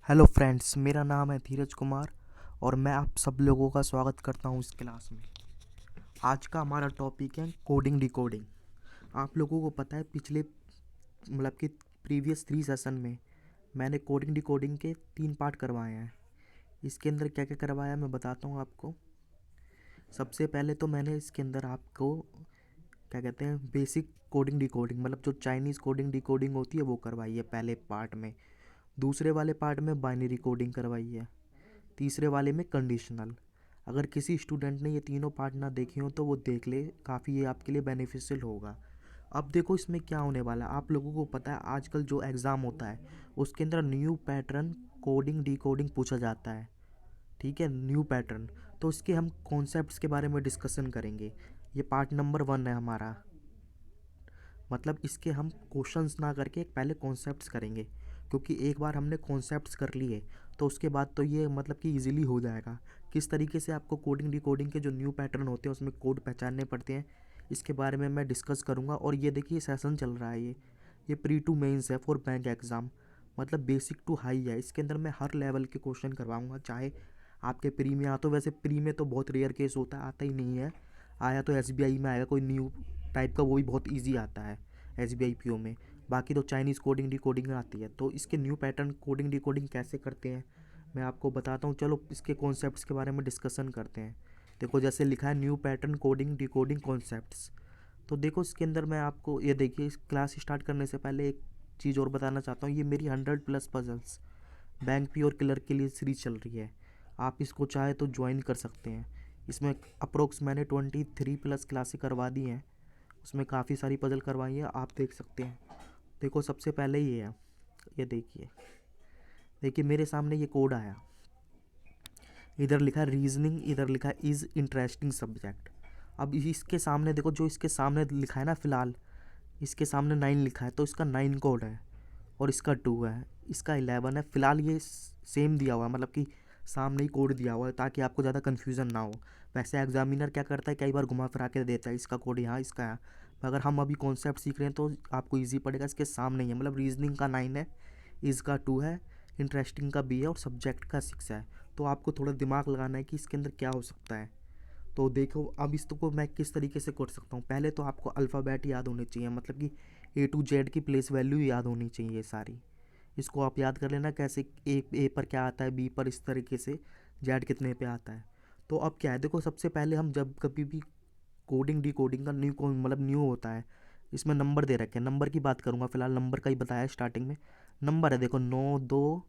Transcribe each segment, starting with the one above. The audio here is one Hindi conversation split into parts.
हेलो फ्रेंड्स, मेरा नाम है धीरज कुमार और मैं आप सब लोगों का स्वागत करता हूं इस क्लास में। आज का हमारा टॉपिक है कोडिंग डिकोडिंग। आप लोगों को पता है पिछले मतलब कि प्रीवियस 3 सेशन में मैंने कोडिंग डिकोडिंग के 3 पार्ट करवाए हैं। इसके अंदर क्या क्या करवाया मैं बताता हूं आपको। सबसे पहले तो मैंने इसके अंदर आपको क्या कहते हैं बेसिक कोडिंग डिकोडिंग मतलब जो चाइनीज़ कोडिंग डिकोडिंग होती है वो करवाई है पहले पार्ट में। दूसरे वाले पार्ट में बाइनरी कोडिंग करवाई है। तीसरे वाले में कंडीशनल। अगर किसी स्टूडेंट ने ये तीनों पार्ट ना देखे हो तो वो देख ले, काफ़ी ये आपके लिए बेनिफिशियल होगा। अब देखो इसमें क्या होने वाला है। आप लोगों को पता है आजकल जो एग्ज़ाम होता है उसके अंदर न्यू पैटर्न कोडिंग डिकोडिंग पूछा जाता है। ठीक है, न्यू पैटर्न। तो इसके हम कॉन्सेप्ट्स के बारे में डिस्कशन करेंगे। ये पार्ट नंबर 1 है हमारा। मतलब इसके हम क्वेश्चंस ना करके पहले कॉन्सेप्ट्स करेंगे, क्योंकि एक बार हमने कॉन्सेप्ट्स कर लिए तो उसके बाद तो ये मतलब कि इजीली हो जाएगा। किस तरीके से आपको कोडिंग डिकोडिंग के जो न्यू पैटर्न होते हैं उसमें कोड पहचानने पड़ते हैं, इसके बारे में मैं डिस्कस करूँगा। और ये देखिए सेशन चल रहा है, ये प्री टू मेंस है फॉर बैंक एग्ज़ाम, मतलब बेसिक टू हाई है। इसके अंदर मैं हर लेवल के क्वेश्चन करवाऊँगा, चाहे आपके प्री में आ तो वैसे प्री में तो बहुत रेयर केस होता है, आता ही नहीं है। आया तो एसबीआई में आएगा कोई न्यू टाइप का, वो भी बहुत ईजी आता है एसबीआई पीओ में। बाकी तो चाइनीज़ कोडिंग डिकोडिंग आती है। तो इसके न्यू पैटर्न कोडिंग डिकोडिंग कैसे करते हैं मैं आपको बताता हूँ। चलो इसके कॉन्सेप्ट्स के बारे में डिस्कशन करते हैं। देखो जैसे लिखा है new pattern coding decoding concepts. तो देखो इसके अंदर मैं आपको ये देखिए, इस क्लास स्टार्ट करने से पहले एक चीज़ और बताना चाहता हूँ। ये मेरी 100+ पजल्स बैंक पी और क्लर्क के लिए सीरीज चल रही है। आप इसको चाहे तो ज्वाइन कर सकते हैं। इसमें अप्रोक्स मैंने 23+ क्लासें करवा दी हैं। उसमें काफ़ी सारी पजल करवाई है, आप देख सकते हैं। देखो सबसे पहले ये है, ये देखिए देखिए मेरे सामने ये कोड आया। इधर लिखा है रीजनिंग, इधर लिखा है इज़ इंटरेस्टिंग सब्जेक्ट। अब इसके सामने देखो, जो इसके सामने लिखा है ना, फ़िलहाल इसके सामने 9 लिखा है तो इसका 9 कोड है, और इसका 2 है, इसका 11 है। फ़िलहाल ये सेम दिया हुआ है, मतलब कि सामने ही कोड दिया हुआ है ताकि आपको ज़्यादा कन्फ्यूज़न ना हो। वैसे एग्जामिनर क्या करता है, कई बार घुमा फिरा के देता है, इसका कोड यहाँ, इसका यहाँ। अगर हम अभी कॉन्सेप्ट सीख रहे हैं तो आपको ईजी पड़ेगा। इसके सामने ही है, मतलब रीजनिंग का 9 है, इज़ का 2 है, इंटरेस्टिंग का बी है और सब्जेक्ट का 6 है। तो आपको थोड़ा दिमाग लगाना है कि इसके अंदर क्या हो सकता है। तो देखो अब इसको मैं किस तरीके से कर सकता हूँ। पहले तो आपको अल्फ़ाबेट याद होने चाहिए, मतलब कि ए टू जेड की प्लेस वैल्यू याद होनी चाहिए सारी। इसको आप याद कर लेना, कैसे ए पर क्या आता है, बी पर इस तरीके से, जेड कितने पे आता है। तो अब क्या है, देखो सबसे पहले हम जब कभी भी कोडिंग डिकोडिंग का न्यू मतलब न्यू होता है, इसमें नंबर दे रखे हैं। नंबर की बात करूँगा, फिलहाल नंबर का ही बताया है स्टार्टिंग में। नंबर है देखो 9 2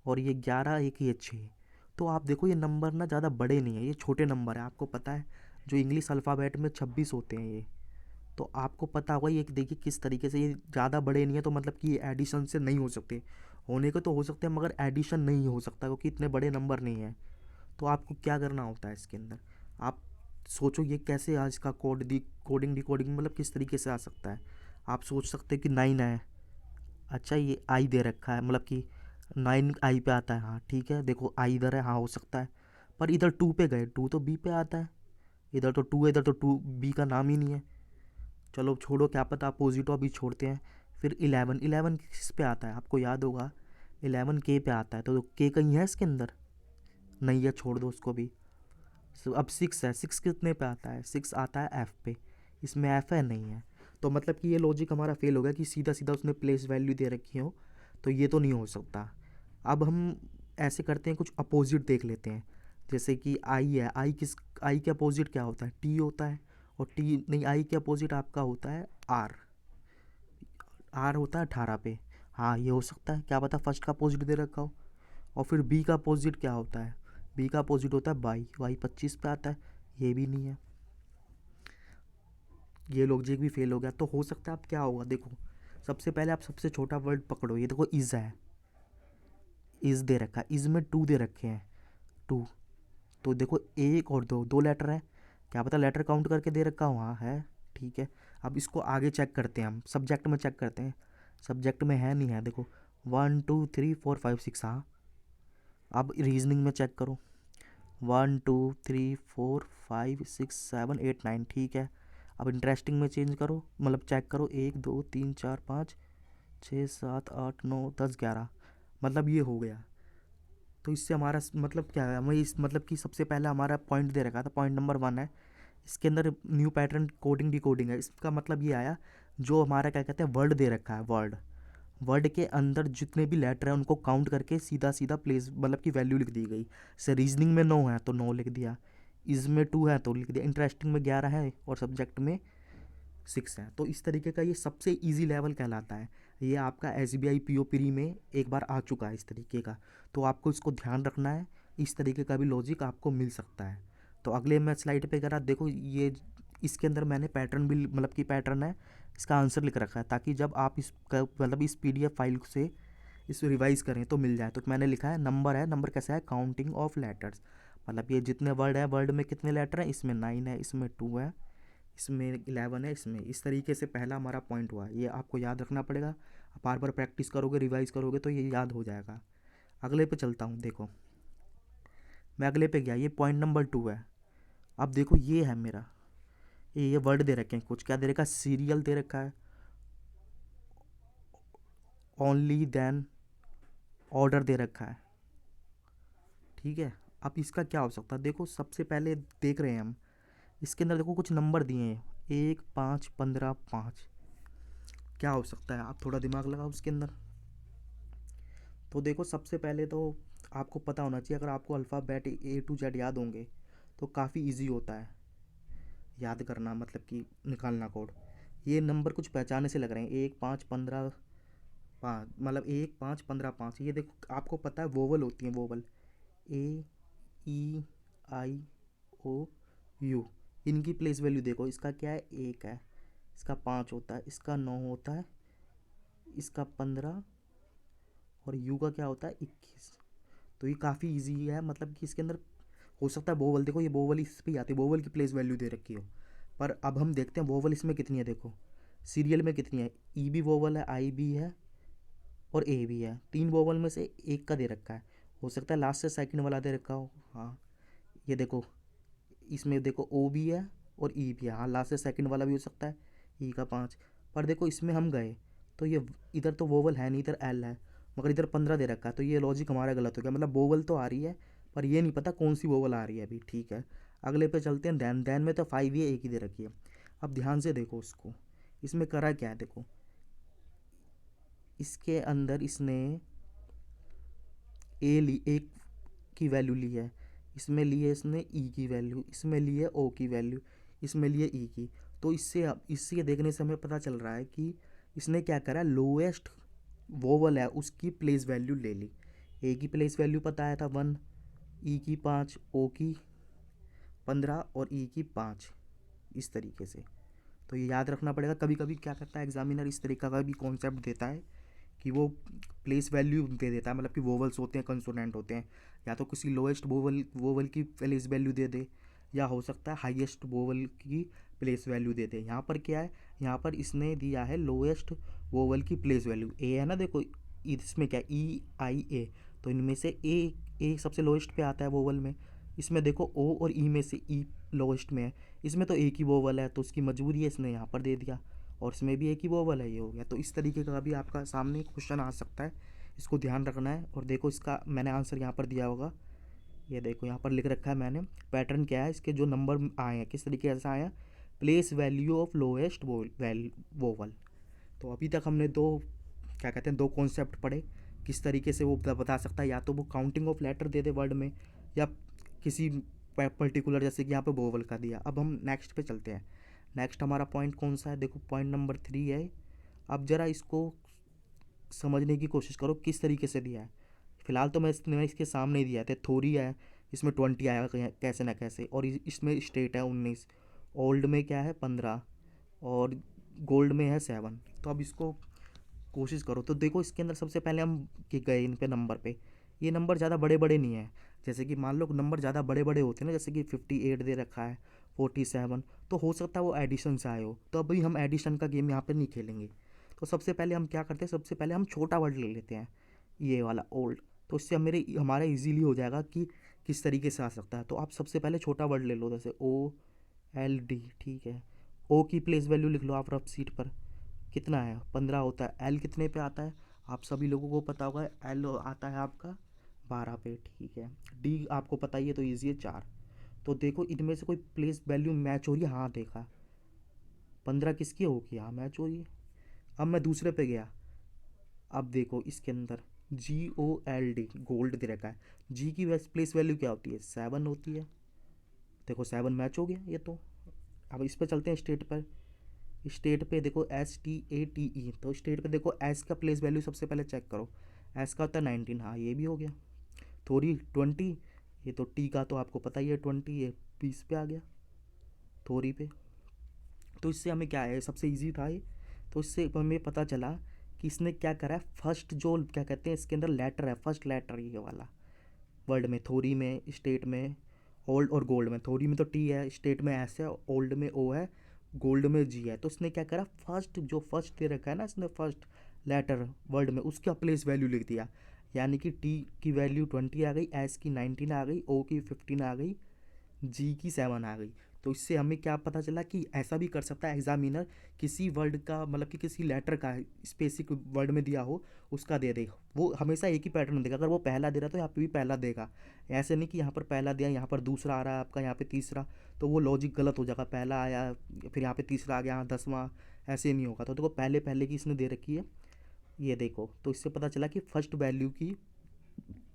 और ये 11 एक, ये 6। तो आप देखो ये नंबर ना ज़्यादा बड़े नहीं है, ये छोटे नंबर है। आपको पता है जो इंग्लिश अल्फ़ाबेट में 26 होते हैं ये, तो आपको पता होगा। ये देखिए किस तरीके से, ये ज़्यादा बड़े नहीं है, तो मतलब कि ये एडिशन से नहीं हो सकते। होने को तो हो सकते हैं मगर एडिशन नहीं हो सकता, क्योंकि इतने बड़े नंबर नहीं है। तो आपको क्या करना होता है इसके अंदर, आप सोचो ये कैसे आज का कोडिंग डिकोडिंग मतलब किस तरीके से आ सकता है। आप सोच सकते हैं कि 9 है, अच्छा ये आई दे रखा है, मतलब कि 9 आई पे आता है, हाँ ठीक है। देखो आई इधर है, हाँ हो सकता है। पर इधर 2 पे गए, 2 तो बी पे आता है। इधर तो 2 है, इधर तो 2 बी का नाम ही नहीं है। चलो छोड़ो, क्या पता अपोजिट हो, अभी छोड़ते हैं। फिर 11, 11 किस पे आता है आपको याद होगा, 11 के पे आता है। तो के कहीं है इसके अंदर, नहीं है, छोड़ दो उसको भी। अब 6 है, 6 कितने पे आता है, 6 आता है एफ पे। इसमें एफ है, नहीं है। तो मतलब कि ये लॉजिक हमारा फेल हो गया कि सीधा सीधा उसने प्लेस वैल्यू दे रखी हो, तो ये तो नहीं हो सकता। अब हम ऐसे करते हैं, कुछ अपोजिट देख लेते हैं। जैसे कि आई है, आई के अपोजिट क्या होता है, टी होता है। और टी नहीं, आई के अपोजिट आपका होता है आर। आर होता है 18 पे, हाँ ये हो सकता है, क्या पता फर्स्ट का अपोजिट दे रखा हो। और फिर बी का अपोजिट क्या होता है, बी का अपोजिट होता है वाई, वाई 25 पे आता है, ये भी नहीं है। ये लॉजिक भी फेल हो गया। तो हो सकता है अब क्या होगा, देखो सबसे पहले आप सबसे छोटा वर्ड पकड़ो। ये देखो इज़ है, इज़ दे रखा है, इज़ में 2 दे रखे हैं, 2। तो देखो एक और दो, 2 लेटर है, क्या पता लेटर काउंट करके दे रखा हो, हाँ है, ठीक है। अब इसको आगे चेक करते हैं, हम सब्जेक्ट में चेक करते हैं। सब्जेक्ट में है नहीं है, देखो 1 2 3 4 5 6, हाँ। अब रीजनिंग में चेक करो, 1 2 3 4 5 6 7 8 9, ठीक है। अब इंटरेस्टिंग में चेंज करो, मतलब चेक करो, 1 2 3 4 5 6 7 8 9 10 11, मतलब ये हो गया। तो इससे हमारा मतलब क्या है, हमें इस मतलब कि सबसे पहला हमारा पॉइंट दे रखा था, पॉइंट नंबर 1 है। इसके अंदर न्यू पैटर्न कोडिंग डिकोडिंग है। इसका मतलब ये आया, जो हमारा क्या कहते हैं वर्ड दे रखा है, वर्ड वर्ड के अंदर जितने भी लेटर हैं उनको काउंट करके सीधा सीधा प्लेस मतलब की वैल्यू लिख दी गई। जैसे रीजनिंग में 9 है तो 9 लिख दिया, इसमें 2 है तो लिख दिया, इंटरेस्टिंग में 11 है और सब्जेक्ट में 6 है। तो इस तरीके का ये सबसे इजी लेवल कहलाता है। ये आपका SBI PO प्री में एक बार आ चुका है इस तरीके का, तो आपको इसको ध्यान रखना है। इस तरीके का भी लॉजिक आपको मिल सकता है। तो अगले मैं स्लाइड पे करा, देखो ये इसके अंदर मैंने पैटर्न भी मतलब कि पैटर्न है, इसका आंसर लिख रखा है, ताकि जब आप इस मतलब इस PDF फाइल से इस रिवाइज करें तो मिल जाए। तो मैंने लिखा है नंबर है, नंबर कैसा है, काउंटिंग ऑफ लेटर्स, मतलब ये जितने वर्ड है, वर्ड में कितने लेटर हैं, इसमें 9 है, इसमें 2 है, इसमें 11 है, इसमें इस तरीके से पहला हमारा पॉइंट हुआ। ये आपको याद रखना पड़ेगा, बार बार प्रैक्टिस करोगे, रिवाइज करोगे तो ये याद हो जाएगा। अगले पे चलता हूँ, देखो मैं अगले पे गया, ये पॉइंट नंबर 2 है। अब देखो ये है मेरा, ये वर्ड दे रखे हैं, कुछ क्या दे रखा है, सीरियल दे रखा है, ओनली देन, ऑर्डर दे रखा है, ठीक है। अब इसका क्या हो सकता है, देखो सबसे पहले देख रहे हैं हम, इसके अंदर देखो कुछ नंबर दिए हैं, 1 5 15 5, क्या हो सकता है, आप थोड़ा दिमाग लगाओ उसके अंदर। तो देखो सबसे पहले तो आपको पता होना चाहिए, अगर आपको अल्फ़ाबेट A to Z याद होंगे तो काफ़ी इजी होता है याद करना, मतलब कि निकालना कोड। ये नंबर कुछ पहचाने से लग रहे हैं, 1 5 15 5, मतलब 1 5 15 5। ये देखो आपको पता है वोवल होती हैं, vowel A E I O U, इनकी प्लेस वैल्यू देखो, इसका क्या है, 1 है, इसका 5 होता है, इसका 9 होता है, इसका 15 और यू का क्या होता है, 21। तो ये काफ़ी इजी है, मतलब कि इसके अंदर हो सकता है वोवल, देखो ये वोवल इस पे आती है, वोवल की प्लेस वैल्यू दे रखी हो। पर अब हम देखते हैं वोवल इसमें कितनी है, देखो सीरियल में कितनी है, ई भी वोवल है, आई भी है और ए भी है, 3 वोवल में से एक का दे रखा है। हो सकता है लास्ट से सेकंड वाला दे रखा हो, हाँ ये देखो इसमें देखो ओ भी है और ई भी है, हाँ लास्ट से सेकंड वाला भी हो सकता है, ई का 5। पर देखो इसमें हम गए तो ये इधर तो वोवल है नहीं, इधर एल है, मगर इधर 15 दे रखा है, तो ये लॉजिक हमारा गलत हो गया। मतलब वोवल तो आ रही है पर ये नहीं पता कौन सी वोवल आ रही है अभी, ठीक है। अगले पे चलते हैं, दैन दैन में तो 5 ही है, एक ही दे रखी है। अब ध्यान से देखो इसको, इसमें करा क्या है, देखो इसके अंदर इसने एक की वैल्यू ली है, इसमें ली है इसने ई की वैल्यू, इसमें ली है ओ की वैल्यू, इसमें ली है ई की। तो इससे देखने से हमें पता चल रहा है कि इसने क्या करा, लोएस्ट वोवल है उसकी प्लेस वैल्यू ले ली। ए की प्लेस वैल्यू पता आया था 1, ई की 5, ओ की 15 और ई की 5, इस तरीके से। तो ये याद रखना पड़ेगा। कभी कभी क्या करता है एग्जामिनर, इस तरीका का भी कॉन्सेप्ट देता है कि वो प्लेस वैल्यू दे देता है, मतलब कि वोवल्स होते हैं, कंसोनेंट होते हैं, या तो किसी लोएस्ट वोवल की प्लेस वैल्यू दे दे, या हो सकता है हाईएस्ट वोवल की प्लेस वैल्यू दे दे। यहाँ पर क्या है, यहाँ पर इसने दिया है लोएस्ट वोवल की प्लेस वैल्यू, ए है ना, देखो इसमें क्या E I A, तो इनमें से ए सबसे लोएस्ट पे आता है वोवल में। इसमें देखो ओ और ई में से ई लोएस्ट में है, इसमें तो एक ही वोवल है तो उसकी मजबूरी है, इसने यहाँ पर दे दिया, और इसमें भी एक ही वोवल है, ये हो गया। तो इस तरीके का भी आपका सामने क्वेश्चन आ सकता है, इसको ध्यान रखना है। और देखो इसका मैंने आंसर यहाँ पर दिया होगा, ये देखो यहाँ पर लिख रखा है मैंने, पैटर्न क्या है, इसके जो नंबर आए हैं किस तरीके से आया, place value of lowest vowel. तो अभी तक हमने दो क्या कहते हैं, दो कॉन्सेप्ट पढ़े, किस तरीके से वो बता सकता है, या तो वो काउंटिंग ऑफ लेटर दे दे वर्ड में, या किसी पर्टिकुलर, जैसे कि यहाँ पे वोवल का दिया। अब हम नेक्स्ट पे चलते हैं। नेक्स्ट हमारा पॉइंट कौन सा है, देखो पॉइंट नंबर 3 है। अब ज़रा इसको समझने की कोशिश करो किस तरीके से दिया है। फिलहाल तो मैं इसके सामने ही दिया था, थोड़ी है, इसमें 20 आएगा कैसे ना कैसे, और इसमें स्टेट है 19, ओल्ड में क्या है 15, और गोल्ड में है 7। तो अब इसको कोशिश करो। तो देखो इसके अंदर सबसे पहले हम गए इन पे नंबर पे, ये नंबर ज़्यादा बड़े बड़े नहीं है। जैसे कि मान लो नंबर ज़्यादा बड़े बड़े होते हैं ना, जैसे कि 58 दे रखा है, 47, तो हो सकता है वो एडिशन से आए हो। तो अभी हम एडिशन का गेम यहाँ पे नहीं खेलेंगे। तो सबसे पहले हम क्या करते हैं, सबसे पहले हम छोटा वर्ड ले लेते हैं, ये वाला ओल्ड। तो इससे हमारा इजीली हो जाएगा कि किस तरीके से आ सकता है। तो आप सबसे पहले छोटा वर्ड ले लो, जैसे OLD, ठीक है। ओ की प्लेस वैल्यू लिख लो आप रफ सीट पर, कितना है 15 होता है। एल कितने पे आता है, आप सभी लोगों को पता होगा, एल आता है आपका 12 पे, ठीक है। डी आपको पता ही है तो ईजी है, 4। तो देखो इनमें से कोई प्लेस वैल्यू मैच हो रही है, हाँ देखा। 15 किसकी होगी, हाँ मैच हो रही है। अब मैं दूसरे पे गया, अब देखो इसके अंदर GOLD गोल्ड दे रखा है। जी की प्लेस वैल्यू क्या होती है, 7 होती है। देखो 7 मैच हो गया ये तो। अब इस पे चलते हैं स्टेट पर। स्टेट पे देखो STATE, तो स्टेट पे देखो एस का प्लेस वैल्यू सबसे पहले चेक करो। एस का होता है 19, हाँ ये भी हो गया। थोड़ी 20, ये तो टी का तो आपको पता ही है 20, ये 20 पे आ गया थोड़ी पे। तो इससे हमें क्या है, सबसे इजी था ये। तो इससे हमें पता चला कि इसने क्या करा है, फर्स्ट जो क्या कहते हैं इसके अंदर लेटर है, फर्स्ट लेटर ये वाला वर्ड में, थोरी में, स्टेट में, ओल्ड और गोल्ड में। थोरी में तो टी है, स्टेट में एस है, ओल्ड में ओ है, गोल्ड में जी है। तो इसने क्या करा, फर्स्ट जो फर्स्ट दे रखा है ना इसने, फर्स्ट लेटर वर्ड में उसका प्लेस वैल्यू लिख दिया। यानी कि टी की वैल्यू 20 आ गई, एस की 19 आ गई, ओ की 15 आ गई, जी की 7 आ गई। तो इससे हमें क्या पता चला कि ऐसा भी कर सकता है एग्जामिनर, किसी वर्ड का मतलब कि किसी लेटर का स्पेसिफिक वर्ड में दिया हो उसका दे देगा। वो हमेशा एक ही पैटर्न देगा, अगर वो पहला दे रहा है तो यहाँ पे भी पहला देगा। ऐसे नहीं कि यहाँ पर पहला दिया, यहाँ पर दूसरा आ रहा है आपका, यहाँ पे तीसरा, तो वो लॉजिक गलत हो जाएगा। पहला आया फिर यहाँ पे तीसरा आ गया, यहाँ 10वां, ऐसे नहीं होगा। तो देखो पहले पहले की इसने दे रखी है, ये देखो। तो इससे पता चला कि फर्स्ट वैल्यू की,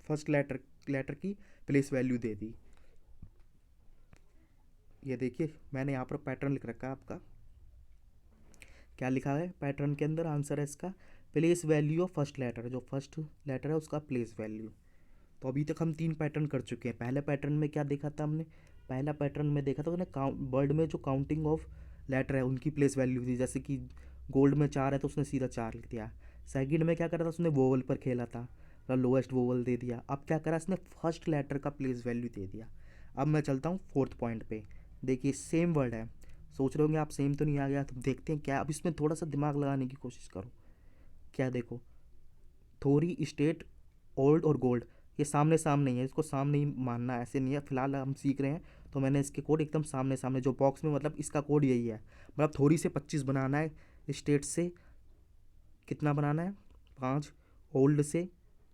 फर्स्ट लेटर लेटर की प्लेस वैल्यू दे दी। ये देखिए मैंने यहाँ पर पैटर्न लिख रखा है आपका, क्या लिखा है पैटर्न के अंदर, आंसर है इसका place value of first letter, जो फर्स्ट लेटर है उसका प्लेस वैल्यू। तो अभी तक हम 3 पैटर्न कर चुके हैं। पहले पैटर्न में क्या देखा था हमने, पहला पैटर्न में देखा था काउंट वर्ड में जो काउंटिंग ऑफ लेटर है उनकी प्लेस वैल्यू थी। जैसे कि गोल्ड में 4 है तो उसने सीधा 4 लिख दिया। सेकंड में क्या करा था, उसने वोवल पर खेला था, लोएस्ट वोवल दे दिया। अब क्या करा, इसने फर्स्ट लेटर का प्लेस वैल्यू दे दिया। अब मैं चलता हूँ फोर्थ पॉइंट पे। देखिए सेम वर्ड है, सोच रहे होंगे आप सेम तो नहीं आ गया, तो देखते हैं क्या। अब इसमें थोड़ा सा दिमाग लगाने की कोशिश करो। क्या देखो, थोरी, स्टेट, ओल्ड और गोल्ड, ये सामने सामने ही है, इसको सामने ही मानना, ऐसे नहीं है। फिलहाल हम सीख रहे हैं तो मैंने इसके कोड एकदम सामने सामने जो बॉक्स में, मतलब इसका कोड यही है। मतलब थोरी से 25 बनाना है, स्टेट से कितना बनाना है 5, ओल्ड से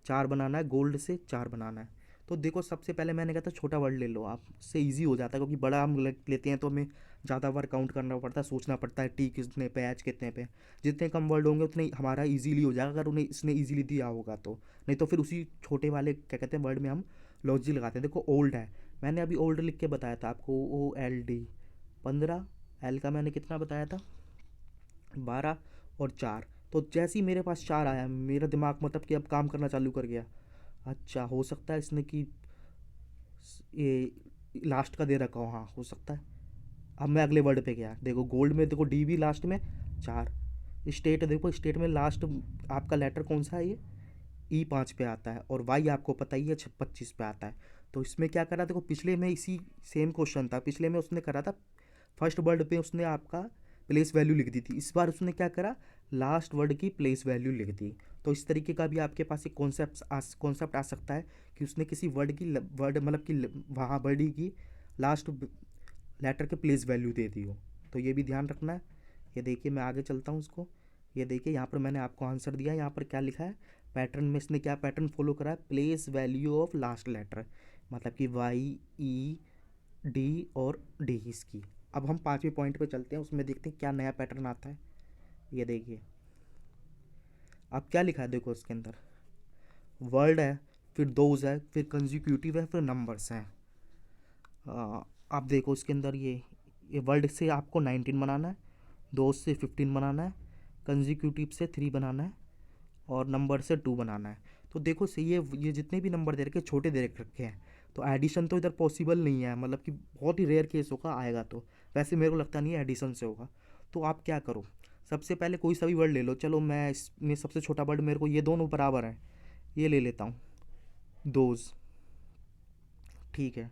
4 बनाना है, गोल्ड से 4 बनाना है। तो देखो सबसे पहले मैंने कहा था छोटा वर्ड ले लो आप, उससे ईजी हो जाता है। क्योंकि बड़ा हम लेते हैं तो हमें ज़्यादा बार काउंट करना पड़ता है, सोचना पड़ता है टी कितने पे, एच कितने पे। जितने कम वर्ड होंगे उतने हमारा इजीली हो जाएगा, अगर उन्हें इसने इजीली दिया होगा तो। नहीं तो फिर उसी छोटे वाले क्या कहते हैं वर्ड में हम लॉजिक लगाते हैं। देखो ओल्ड है, मैंने अभी ओल्ड लिख के बताया था आपको, OLD 15, एल का मैंने कितना बताया था 12 और 4। तो जैसे ही मेरे पास 4 आया, मेरा दिमाग मतलब कि अब काम करना चालू कर गया। अच्छा हो सकता है इसने कि ये लास्ट का दे रखा हो, हाँ हो सकता है। अब मैं अगले वर्ड पे गया, देखो गोल्ड में देखो डी भी लास्ट में 4। स्टेट देखो, स्टेट में लास्ट आपका लेटर कौन सा है, ये E5 पे आता है, और वाई आपको पता ही है 25 पे आता है। तो इसमें क्या करा, देखो पिछले में इसी सेम क्वेश्चन था, पिछले में उसने करा था फर्स्ट वर्ड पे उसने आपका प्लेस वैल्यू लिख दी थी। इस बार उसने क्या करा, लास्ट वर्ड की प्लेस वैल्यू लिख दी। तो इस तरीके का भी आपके पास एक कॉन्सेप्ट आ सकता है कि उसने किसी वर्ड की वर्ड मतलब कि वहाँ वर्ड की लास्ट लेटर के प्लेस वैल्यू दे दी हो। तो ये भी ध्यान रखना है। ये देखिए मैं आगे चलता हूँ उसको। ये देखिए यहाँ पर मैंने आपको आंसर दिया, यहाँ पर क्या लिखा है पैटर्न में, इसने क्या पैटर्न फॉलो करा है, place value of last letter, मतलब कि YED और D इसकी। अब हम 5वें पॉइंट पे चलते हैं, उसमें देखते हैं क्या नया पैटर्न आता है। ये देखिए अब क्या लिखा है, देखो इसके अंदर वर्ड है, फिर दोज है, फिर कंजिक्यूटिव है, फिर नंबर्स हैं। आप देखो इसके अंदर ये वर्ड से आपको 19 बनाना है, दोज से 15 बनाना है, कंजिक्यूटिव से 3 बनाना है, और नंबर से 2 बनाना है। तो देखो से ये जितने भी नंबर दे रखे छोटे दे रखे हैं, तो एडिशन तो इधर पॉसिबल नहीं है, मतलब कि बहुत ही रेयर केस होगा आएगा। तो वैसे मेरे को लगता नहीं है एडिशन से होगा। तो आप क्या करो, सबसे पहले कोई सा भी वर्ड ले लो। चलो मैं इसमें सबसे छोटा वर्ड, मेरे को ये दोनों बराबर हैं, ये ले लेता हूँ, दोज, ठीक है।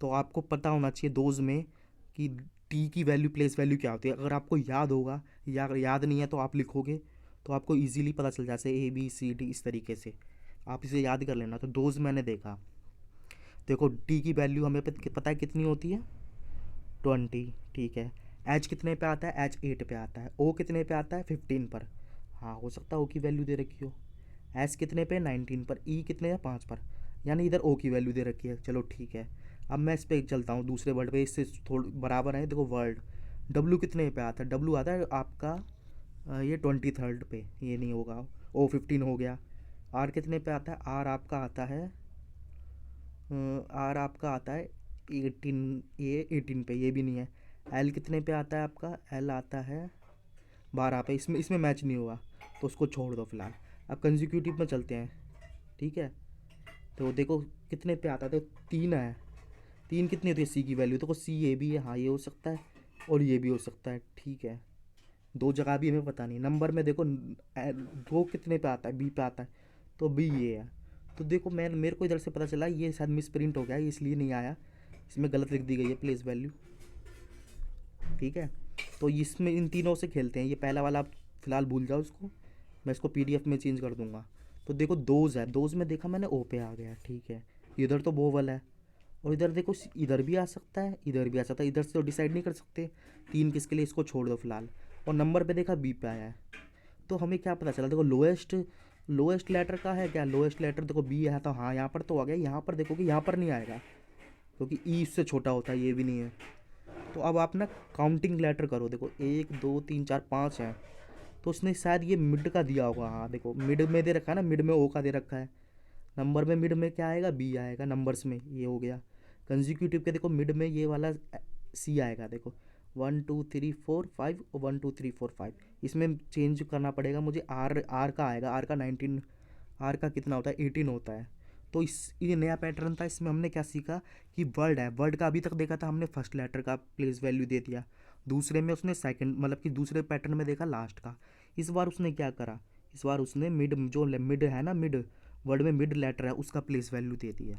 तो आपको पता होना चाहिए दोज में कि टी की वैल्यू प्लेस वैल्यू क्या होती है। अगर आपको याद होगा, या अगर याद नहीं है तो आप लिखोगे तो आपको इजीली पता चल जाए, जैसे ABCD इस तरीके से आप इसे याद कर लेना। तो दोज मैंने देखा, देखो टी की वैल्यू हमें पता है कितनी होती है 20, ठीक है। एच कितने पे आता है, H 8 पे आता है। ओ कितने पे आता है 15 पर, हाँ हो सकता है ओ की वैल्यू दे रखी हो। एस कितने पे 19 पर, ई कितने है 5 पर, यानी इधर ओ की वैल्यू दे रखी है। चलो ठीक है, अब मैं इस पे चलता हूँ दूसरे वर्ड पे, इससे थोड़ा बराबर है। देखो वर्ड डब्लू कितने पे आता है, डब्लू आता है आपका ये 23rd पे, ये नहीं होगा। ओ 15 हो गया। आर कितने पे आता है, आर आपका आता है आर आपका आता है 18, ये 18 पे, ये भी नहीं है। एल कितने पे आता है आपका, एल आता है 12 पे, इसमें इसमें मैच नहीं हुआ तो उसको छोड़ दो फिलहाल। अब कंजिक्यूटिव में चलते हैं, ठीक है। तो देखो कितने पे आता है, तो 3 है। 3 कितनी होती है सी की वैल्यू, तो सी ये भी है, हाँ ये हो सकता है और ये भी हो सकता है, ठीक है। दो जगह भी हमें पता नहीं। नंबर में देखो दो कितने पे आता है, बी पे आता है, तो बी ये है। तो देखो मैं मेरे को इधर से पता चला ये शायद मिस प्रिंट हो गया, इसलिए नहीं आया, इसमें गलत लिख दी गई है प्लेस वैल्यू, ठीक है। तो इसमें इन तीनों से खेलते हैं, ये पहला वाला आप फिलहाल भूल जाओ इसको, मैं इसको पीडीएफ में चेंज कर दूंगा। तो देखो दोज है, दोज में देखा मैंने ओ पे आ गया, ठीक है। इधर तो बोवल है, और इधर देखो इधर भी आ सकता है, इधर भी आ सकता है, इधर से तो डिसाइड नहीं कर सकते। तीन किसके लिए, इसको छोड़ दो फिलहाल। और नंबर पे देखा बी पे आया है, तो हमें क्या पता चला, देखो लोएस्ट लोएस्ट लेटर का है क्या, लोएस्ट लेटर देखो बी है, तो हाँ यहाँ पर तो आ गया। यहाँ पर देखो कि यहाँ पर नहीं आएगा क्योंकि ई इससे छोटा होता है, ये भी नहीं है। तो अब आप ना काउंटिंग लेटर करो, देखो 1 2 3 4 5 है, तो उसने शायद ये मिड का दिया होगा। हाँ देखो मिड में दे रखा है ना, मिड में ओ का दे रखा है। नंबर में मिड में क्या आएगा, बी आएगा नंबर्स में, ये हो गया। कंजिक्यूटिव के देखो मिड में ये वाला सी आएगा, देखो 1 2 3 4 5 और 1 2 3 4 5। इसमें चेंज करना पड़ेगा मुझे, आर आर का आएगा, आर का 19, आर का कितना होता है 18 होता है। तो इस ये नया पैटर्न था, इसमें हमने क्या सीखा कि वर्ड है, वर्ड का अभी तक देखा था हमने फर्स्ट लेटर का प्लेस वैल्यू दे दिया, दूसरे में उसने सेकंड मतलब कि दूसरे पैटर्न में देखा लास्ट का। इस बार उसने क्या करा, इस बार उसने मिड, जो मिड है ना, मिड वर्ड में मिड लेटर है उसका प्लेस वैल्यू दे दिया।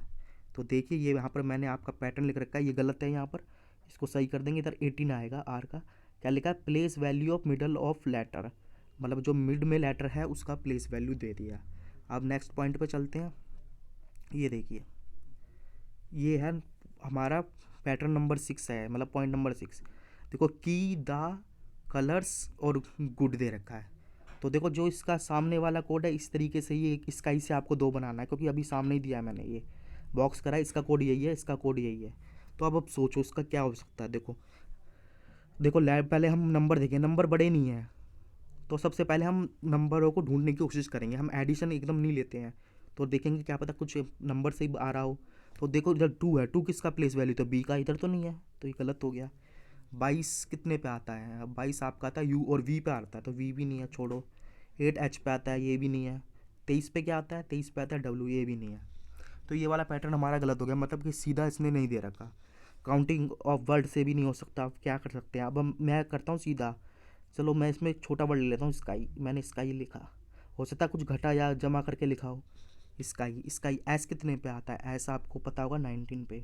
तो देखिए ये यहाँ पर मैंने आपका पैटर्न लिख रखा है, ये गलत है यहाँ पर, इसको सही कर देंगे। इधर 18 आएगा आर का, क्या लिखा है, place value of middle of letter, मतलब जो मिड में लेटर है उसका प्लेस वैल्यू दे दिया। अब नेक्स्ट पॉइंट पे चलते हैं। ये देखिए ये है हमारा पैटर्न नंबर 6 है, मतलब पॉइंट नंबर 6। देखो की द कलर्स और गुड दे रखा है। तो देखो जो इसका सामने वाला कोड है इस तरीके से, ये इसका ही से आपको दो बनाना है, क्योंकि अभी सामने ही दिया है मैंने, ये बॉक्स करा है, इसका कोड यही है, इसका कोड यही है। तो अब सोचो इसका क्या हो सकता है। देखो देखो पहले हम नंबर देखें, नंबर बड़े नहीं हैं, तो सबसे पहले हम नंबरों को ढूंढने की कोशिश करेंगे, हम एडिशन एकदम नहीं लेते हैं। तो देखेंगे क्या पता कुछ नंबर से ही आ रहा हो। तो देखो इधर 2 है, 2 किसका प्लेस वैल्यू, तो बी का, इधर तो नहीं है तो ये गलत हो गया। 22 कितने पे आता है, अब 22 आपका आता है यू और वी पे आता है, तो वी भी नहीं है, छोड़ो। 8 एच पे आता है, ये भी नहीं है। 23 पे क्या आता है, 23 पे आता है डब्ल्यू, ये भी नहीं है। तो ये वाला पैटर्न हमारा गलत हो गया, मतलब कि सीधा इसने नहीं दे रखा। काउंटिंग ऑफ वर्ड से भी नहीं हो सकता, आप क्या कर सकते हैं। अब मैं करता हूँ सीधा, चलो मैं इसमें एक छोटा वर्ड ले लेता हूँ, स्काई, मैंने स्काई लिखा, हो सकता है कुछ घटा या जमा करके लिखा हो। स्काई, स्काई एस कितने पे आता है, एस आपको पता होगा 19 पे।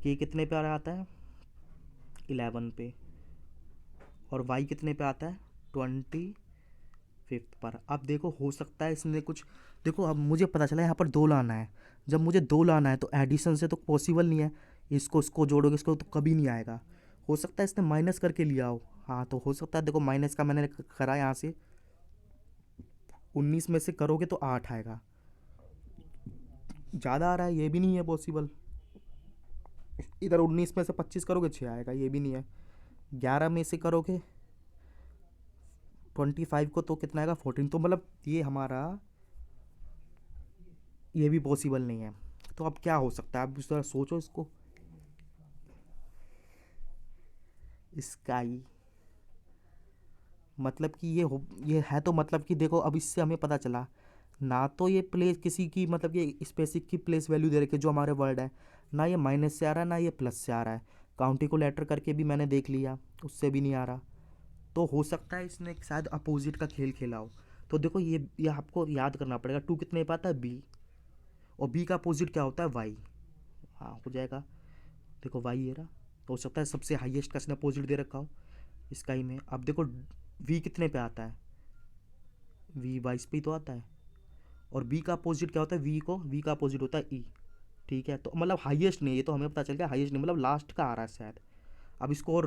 के कितने पे आता है 11 पे। और वाई कितने पे आता है 25 पर। अब देखो हो सकता है इसने कुछ, देखो अब मुझे पता चला यहाँ पर 2 लाना है, जब मुझे 2 लाना है तो एडिशन से तो पॉसिबल नहीं है, इसको जोड़ोगे इसको तो कभी नहीं आएगा। हो सकता है इसने माइनस करके लिया हो, हाँ तो हो सकता है। देखो माइनस का मैंने करा यहाँ से, 19 में से करोगे तो 8 आएगा, ज़्यादा आ रहा है, ये भी नहीं है पॉसिबल। इधर 19 में से 25 करोगे 6 आएगा, ये भी नहीं है। 11 में से करोगे 25 को तो कितना आएगा 14, तो मतलब ये हमारा ये भी पॉसिबल नहीं है। तो अब क्या हो सकता है, आप इस तरह सोचो इसको। स्काई मतलब कि ये है, तो मतलब कि देखो अब इससे हमें पता चला ना, तो ये प्लेस किसी की मतलब ये स्पेसिफिक की प्लेस वैल्यू दे रखी जो हमारे वर्ड है, ना ये माइनस से आ रहा है ना ये प्लस से आ रहा है। काउंटी को लेटर करके भी मैंने देख लिया, उससे भी नहीं आ रहा। तो हो सकता है इसने शायद अपोजिट का खेल खेला हो। तो देखो ये आपको याद करना पड़ेगा, 2 कितने पे आता है बी, और बी का अपोजिट क्या होता है वाई। हाँ हो जाएगा, देखो वाई ये रहा। तो हो सकता है सबसे हाईएस्ट का इसने अपोजिट दे रखा हो स्काई में। अब देखो वी कितने पे आता है, वी 22 पे ही तो आता है। और बी का अपोजिट क्या होता है, वी का अपोजिट होता है ई, ठीक है। तो मतलब हाईएस्ट नहीं, ये तो हमें पता चल गया हाईएस्ट नहीं, मतलब लास्ट का आ रहा है शायद। अब इसको और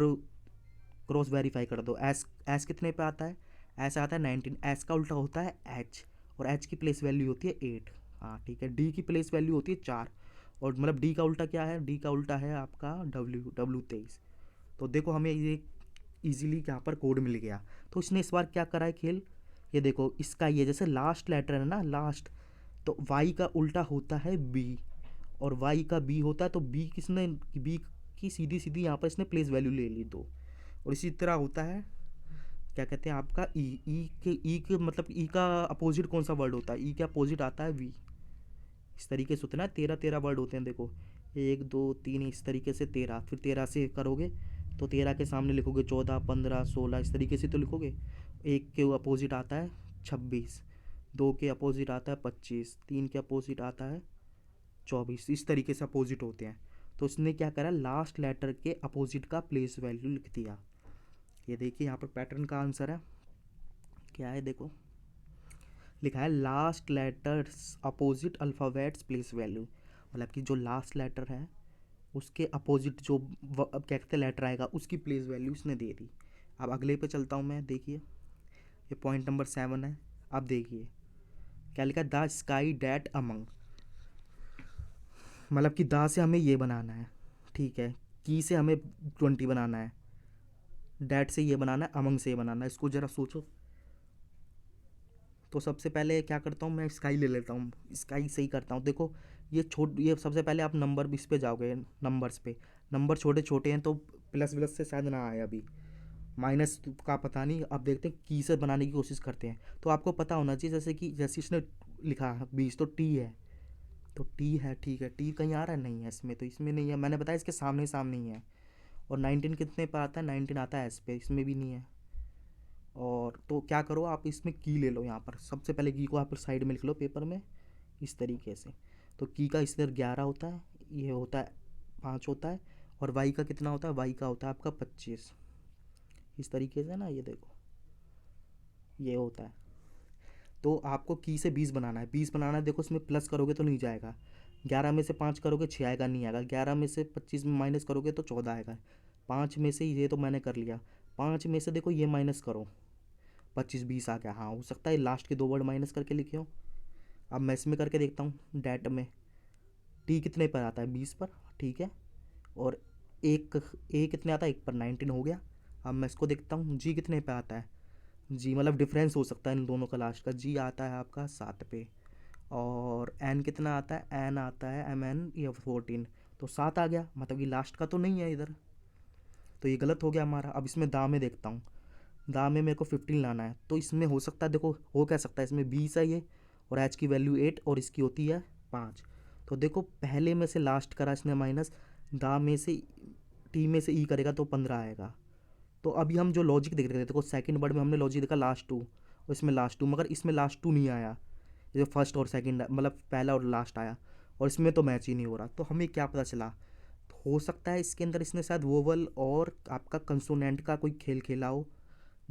क्रॉस वेरीफाई कर दो, एस एस कितने पे आता है, एस आता है 19, एस का उल्टा होता है एच, और एच की प्लेस वैल्यू होती है 8। हाँ ठीक है, डी की प्लेस वैल्यू होती है 4, और मतलब डी का उल्टा क्या है, डी का उल्टा है आपका डब्ल्यू 23। तो देखो हमें ये इजीली यहाँ पर कोड मिल गया। तो इसने इस बार क्या करा है खेल, ये देखो इसका ये जैसे लास्ट लेटर है ना, लास्ट, तो वाई का उल्टा होता है बी, और वाई का बी होता है, तो बी किसने, बी की सीधी सीधी यहाँ पर इसने प्लेस वैल्यू ले ली 2। और इसी तरह होता है क्या कहते हैं आपका ई के मतलब ई का अपोजिट कौन सा वर्ड होता है, ई के अपोजिट आता है वी। इस तरीके से होता है ना, 13 वर्ड होते हैं देखो, 1 2 3 इस तरीके से 13, फिर 13 से करोगे तो 13 के सामने लिखोगे 14 15 16, इस तरीके से तो लिखोगे। एक के अपोजिट आता है 26, 2 के अपोजिट आता है 25, 3 के अपोजिट आता है 24, इस तरीके से अपोजिट होते हैं। तो उसने क्या करा, लास्ट लेटर के अपोजिट का प्लेस वैल्यू लिख दिया। ये देखिए यहाँ पर पैटर्न का आंसर है, क्या है देखो, लिखा है last letters opposite alphabets place value, मतलब कि जो लास्ट लेटर है उसके अपोजिट जो अब क्या कहते हैं लेटर आएगा उसकी प्लेस वैल्यू इसने दे दी। अब अगले पे चलता हूँ मैं, देखिए ये पॉइंट नंबर 7 है। अब देखिए क्या लिखा है, द स्काई डैट अमंग, मतलब कि दा से हमें ये बनाना है, ठीक है, की से हमें 20 बनाना है, डैट से ये बनाना है, अमंग से ये बनाना है। इसको ज़रा सोचो। तो सबसे पहले क्या करता हूँ मैं, स्काई ले लेता हूँ, स्काई से ही करता हूँ। देखो ये सबसे पहले आप नंबर इस पे जाओगे, नंबर्स पे, नंबर छोटे छोटे हैं तो प्लस व्लस से शायद ना आए अभी, माइनस का पता नहीं। अब देखते हैं की से बनाने की कोशिश करते हैं। तो आपको पता होना चाहिए जैसे कि जैसे इसने लिखा 20 तो टी है, तो टी है, ठीक है, टी कहीं आ रहा है, नहीं है इसमें, तो इसमें नहीं है, मैंने बताया इसके सामने सामने ही है। और 19 कितने पे आता है, 19 आता है एस पे, इसमें भी नहीं है। और तो क्या करो आप इसमें की ले लो, यहाँ पर सबसे पहले की को आप साइड में लिख लो पेपर में इस तरीके से। तो की का इस इधर 11 होता है, ये होता है 5 होता है, और वाई का कितना होता है, वाई का होता है आपका 25, इस तरीके से ना, ये देखो ये होता है। तो आपको की से 20 बनाना है, 20 बनाना है, देखो इसमें प्लस करोगे तो नहीं जाएगा, 11 में से 5 करोगे 6 आएगा, नहीं आएगा, 11 में से 25 में माइनस करोगे तो 14 आएगा, 5 में से ये तो मैंने कर लिया, 5 में से देखो ये माइनस करो, 25 20 आ गया। हाँ हो सकता है लास्ट के 2 वर्ड माइनस करके लिखे हो। अब मैं इसमें करके देखता हूँ डैट में, टी कितने पर आता है, 20 पर, ठीक है, और एक ए कितने आता है, 1 पर, 19 हो गया। अब मैं इसको देखता हूँ जी कितने पे आता है, जी मतलब डिफरेंस हो सकता है इन दोनों का लास्ट का, जी आता है आपका 7 पे, और एन कितना आता है, एन आता है एम एन या 14, तो 7 आ गया, मतलब कि लास्ट का तो नहीं है इधर, तो ये गलत हो गया हमारा। अब इसमें दा में देखता हूँ, दा में मेरे को 15 लाना है, तो इसमें हो सकता है, देखो हो क्या सकता है, इसमें 20 है ये, और एच की वैल्यू 8 और इसकी होती है 5। तो देखो पहले में से लास्ट करा इसने माइनस, दा में से टी में से ई करेगा तो 15 आएगा। तो अभी हम जो लॉजिक देख रहे थे, देखो सेकंड वर्ड में हमने लॉजिक देखा लास्ट टू, और इसमें लास्ट टू, मगर इसमें लास्ट टू नहीं आया, जो फर्स्ट और सेकंड मतलब पहला और लास्ट आया, और इसमें तो मैच ही नहीं हो रहा। तो हमें क्या पता चला, हो सकता है इसके अंदर इसने शायद वोवल और आपका कंसोनेंट का कोई खेल खेला हो।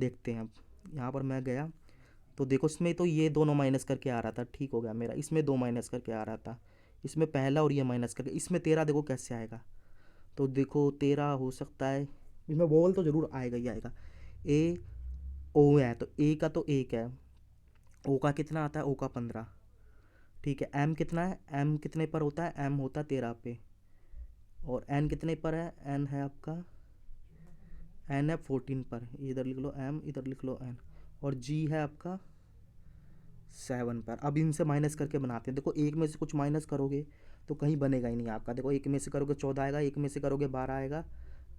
देखते हैं, अब यहाँ पर मैं गया तो देखो इसमें तो ये दोनों माइनस करके आ रहा था, ठीक हो गया मेरा, इसमें 2 माइनस करके आ रहा था, इसमें पहला और ये माइनस करके, इसमें 13 देखो कैसे आएगा, तो देखो 13 हो सकता है, इसमें वोवल तो ज़रूर आएगा ही आएगा। ए ओ है तो ए का तो 1 है, ओ का कितना आता है, ओ का 15, ठीक है, एम कितना है, एम कितने पर होता है, एम होता है 13 पे, और एन कितने पर है, एन है आपका, एन है 14 पर, इधर लिख लो एम, इधर लिख लो एन, और जी है आपका 7 पर। अब इनसे माइनस करके बनाते हैं, देखो एक में से कुछ माइनस करोगे तो कहीं बनेगा ही नहीं आपका, देखो एक में से करोगे 14 आएगा, एक में से करोगे 12 आएगा,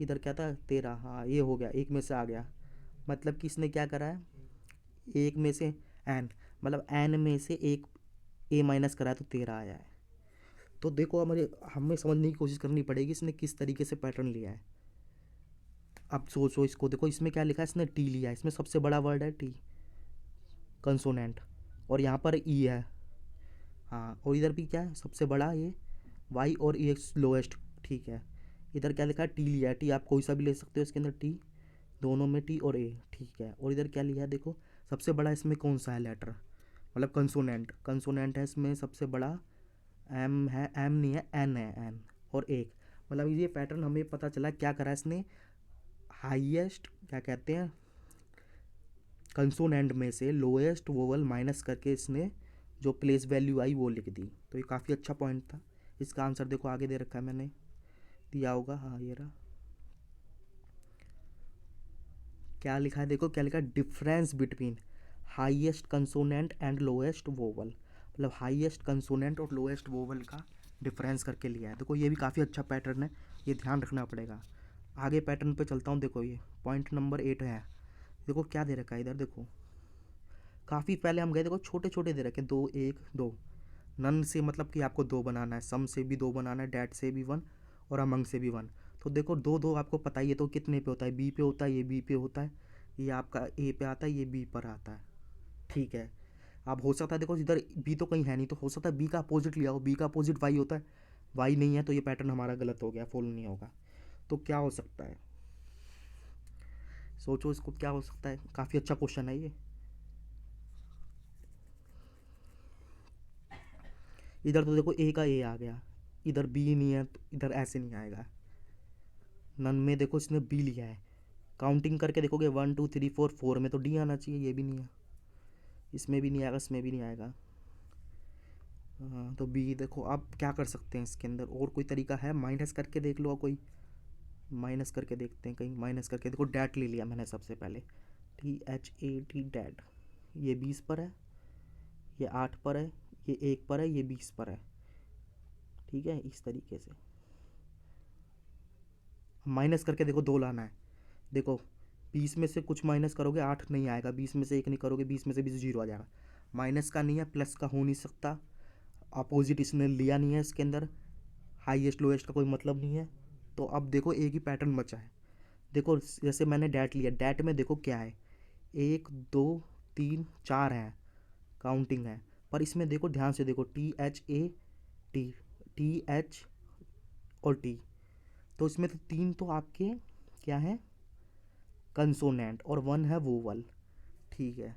इधर क्या था 13, हाँ ये हो गया, एक में से आ गया, मतलब कि इसने क्या करा है, एक में से एन, मतलब एन में से एक ए माइनस करा है तो 13 आया है। तो देखो हमें समझने की कोशिश करनी पड़ेगी इसने किस तरीके से पैटर्न लिया है। अब सोचो इसको, देखो इसमें क्या लिखा है, इसने टी लिया है, इसमें सबसे बड़ा वर्ड है टी, कंसोनेंट, और यहाँ पर ई है, हाँ, और इधर भी क्या है सबसे बड़ा ये वाई, और ये लोएस्ट, ठीक है, इधर क्या लिखा है टी लिया है, टी आप कोई सा भी ले सकते हो इसके अंदर, टी दोनों में टी और ए, ठीक है, और इधर क्या लिया है देखो, सबसे बड़ा इसमें कौन सा है लेटर, मतलब कंसोनेंट, कंसोनेंट है इसमें सबसे बड़ा, एम है, एम नहीं है, एन है, एन, और एक, मतलब ये पैटर्न हमें पता चला क्या करा इसने, हाईएस्ट क्या कहते हैं कंसोनेंट में से लोएस्ट वोवल माइनस करके इसने जो प्लेस वैल्यू आई वो लिख दी। तो ये काफ़ी अच्छा पॉइंट था। इसका आंसर देखो आगे दे रखा है, मैंने दिया होगा, हाँ ये रहा। क्या लिखा है देखो, क्या लिखा है, difference between highest consonant and lowest vowel. मतलब हाईएस्ट कंसोनेंट और लोएस्ट वोवल का डिफरेंस करके लिया है। देखो ये भी काफ़ी अच्छा पैटर्न है, ये ध्यान रखना पड़ेगा। आगे पैटर्न पे चलता हूँ। देखो ये पॉइंट नंबर 8 है। देखो क्या दे रखा है इधर, देखो काफ़ी पहले हम गए, देखो छोटे छोटे दे रखे, 2 1 2। नन से मतलब कि आपको 2 बनाना है, सम से भी 2 बनाना है, डैट से भी 1 और अमंग से भी 1। तो देखो 2 2 आपको पता ही है, तो कितने पे होता है, बी पे होता है, ये बी पे होता है, ये आपका ए पे आता है, ये बी पर आता है। ठीक है। अब हो सकता है देखो इधर बी तो कहीं है नहीं, तो हो सकता है बी का अपोजिट लिया हो, बी का अपोजिट वाई होता है, वाई नहीं है, तो ये पैटर्न हमारा गलत हो गया, फॉलो नहीं होगा। तो क्या हो सकता है, सोचो इसको क्या हो सकता है। काफ़ी अच्छा क्वेश्चन है ये। इधर तो देखो ए का ए आ गया, इधर बी नहीं है, तो इधर ऐसे नहीं आएगा। नन में देखो इसने बी लिया है, काउंटिंग करके देखोगे 1 2 3 4 4 में तो डी आना चाहिए, ये भी नहीं है, इसमें भी नहीं आएगा, इसमें भी नहीं आएगा। हाँ तो बी। देखो अब क्या कर सकते हैं इसके अंदर, और कोई तरीका है, माइनस करके देख लो, कोई माइनस करके देखते हैं, कहीं माइनस करके देखो। डैट ले लिया मैंने सबसे पहले, THAT डैट। ये 20 पर है, ये 8 पर है, ये 1 पर है, ये 20 पर है। ठीक है, इस तरीके से माइनस करके देखो 2 लाना है। देखो 20 में से कुछ माइनस करोगे 8 नहीं आएगा, 20 में से 1 नहीं करोगे, 20 में से 20 जीरो आ जाएगा। माइनस का नहीं है, प्लस का हो नहीं सकता, अपोजिट इसने लिया नहीं है इसके अंदर, हाईएस्ट लोएस्ट का कोई मतलब नहीं है। तो अब देखो एक ही पैटर्न बचा है। देखो जैसे मैंने डैट लिया, डैट में देखो क्या है, 1 2 3 4 है, काउंटिंग है। पर इसमें देखो ध्यान से देखो, THAT, TH और टी, तो इसमें तो 3 तो आपके क्या है, कंसोनेंट, और 1 है वोवल। ठीक है।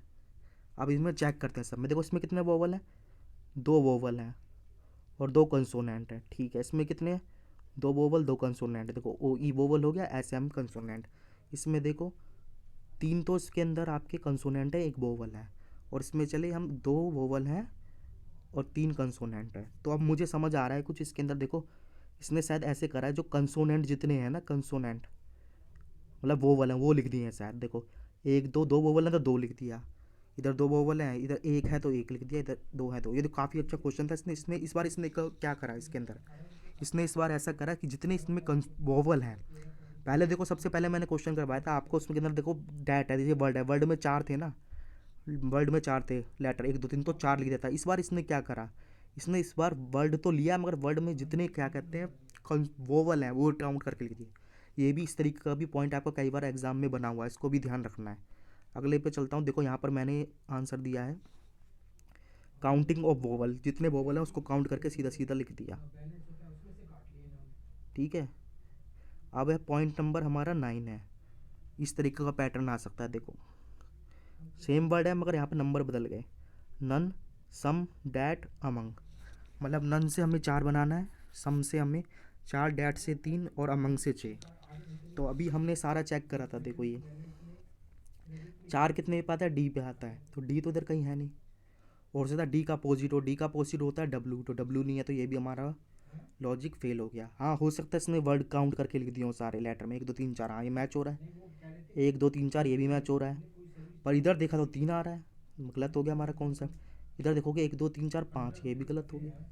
अब इसमें चेक करते हैं सब में, देखो इसमें कितने वोवल हैं, 2 वोवल हैं और 2 कंसोनेंट हैं। ठीक है, इसमें कितने हैं, 2 वोवल 2 कंसोनेंट। देखो ओ ई वोवल हो गया, एस एम कंसोनेंट। इसमें देखो 3 तो इसके अंदर आपके कंसोनेंट है, 1 वोवल है, और इसमें चले हम 2 वोवल हैं और 3 कंसोनेंट है। तो अब मुझे समझ आ रहा है कुछ इसके अंदर। देखो इसने शायद ऐसे करा है, जो कंसोनेंट जितने हैं ना, कंसोनेंट मतलब वोवल हैं वो लिख दिए हैं शायद। देखो 1 2 2 वोवल हैं तो 2 लिख दिया, इधर 2 वोवल हैं, इधर 1 है तो 1 लिख दिया, इधर 2 है तो। ये तो काफ़ी अच्छा क्वेश्चन था। इसने इसमें इस बार इसने क्या करा इसके अंदर, इसने इस बार ऐसा करा कि जितने इसमें वोवल हैं, पहले देखो सबसे पहले मैंने क्वेश्चन करवाया था आपको, उसके अंदर देखो डैट है, देखिए वर्ड है, वर्ड में 4 थे ना, वर्ड में 4 थे लेटर, 1 2 3 तो 4 लिख देता। इस बार इसने क्या करा, इसने इस बार वर्ड तो लिया, मगर वर्ड में जितने क्या कहते हैं वोवल हैं वो काउंट करके लिख दिए। ये भी इस तरीके का भी पॉइंट आपको कई बार एग्जाम में बना हुआ है, इसको भी ध्यान रखना है। अगले पे चलता हूँ। देखो यहाँ पर मैंने आंसर दिया है, काउंटिंग ऑफ वोवल, जितने वोवल हैं उसको काउंट करके सीधा सीधा लिख दिया। ठीक है। अब है पॉइंट नंबर हमारा 9 है। इस तरीके का पैटर्न आ सकता है। देखो सेम वर्ड है मगर यहाँ पे नंबर बदल गए, नन सम डैट अमंग। मतलब नन से हमें 4 बनाना है, सम से हमें 4, डैट से 3 और अमंग से 6। तो अभी हमने सारा चेक करा था। देखो ये 4 कितने पे आता है, डी पे आता है, तो डी तो इधर कहीं है नहीं। और ज़्यादा डी का अपोजिट हो, डी का अपोजिट होता है डब्लू, तो डब्लू नहीं है, तो ये भी हमारा लॉजिक फेल हो गया। हाँ हो सकता है इसने वर्ड काउंट करके लिख दिया हो सारे लेटर में, 1 2 3 4, हाँ ये मैच हो रहा है, 1 2 3 4 ये भी मैच हो रहा है। पर इधर देखा तो 3 आ रहा है, गलत हो गया हमारा कॉन्सेप्ट। इधर देखोगे 1 2 3 4 5, ये भी गलत हो गया।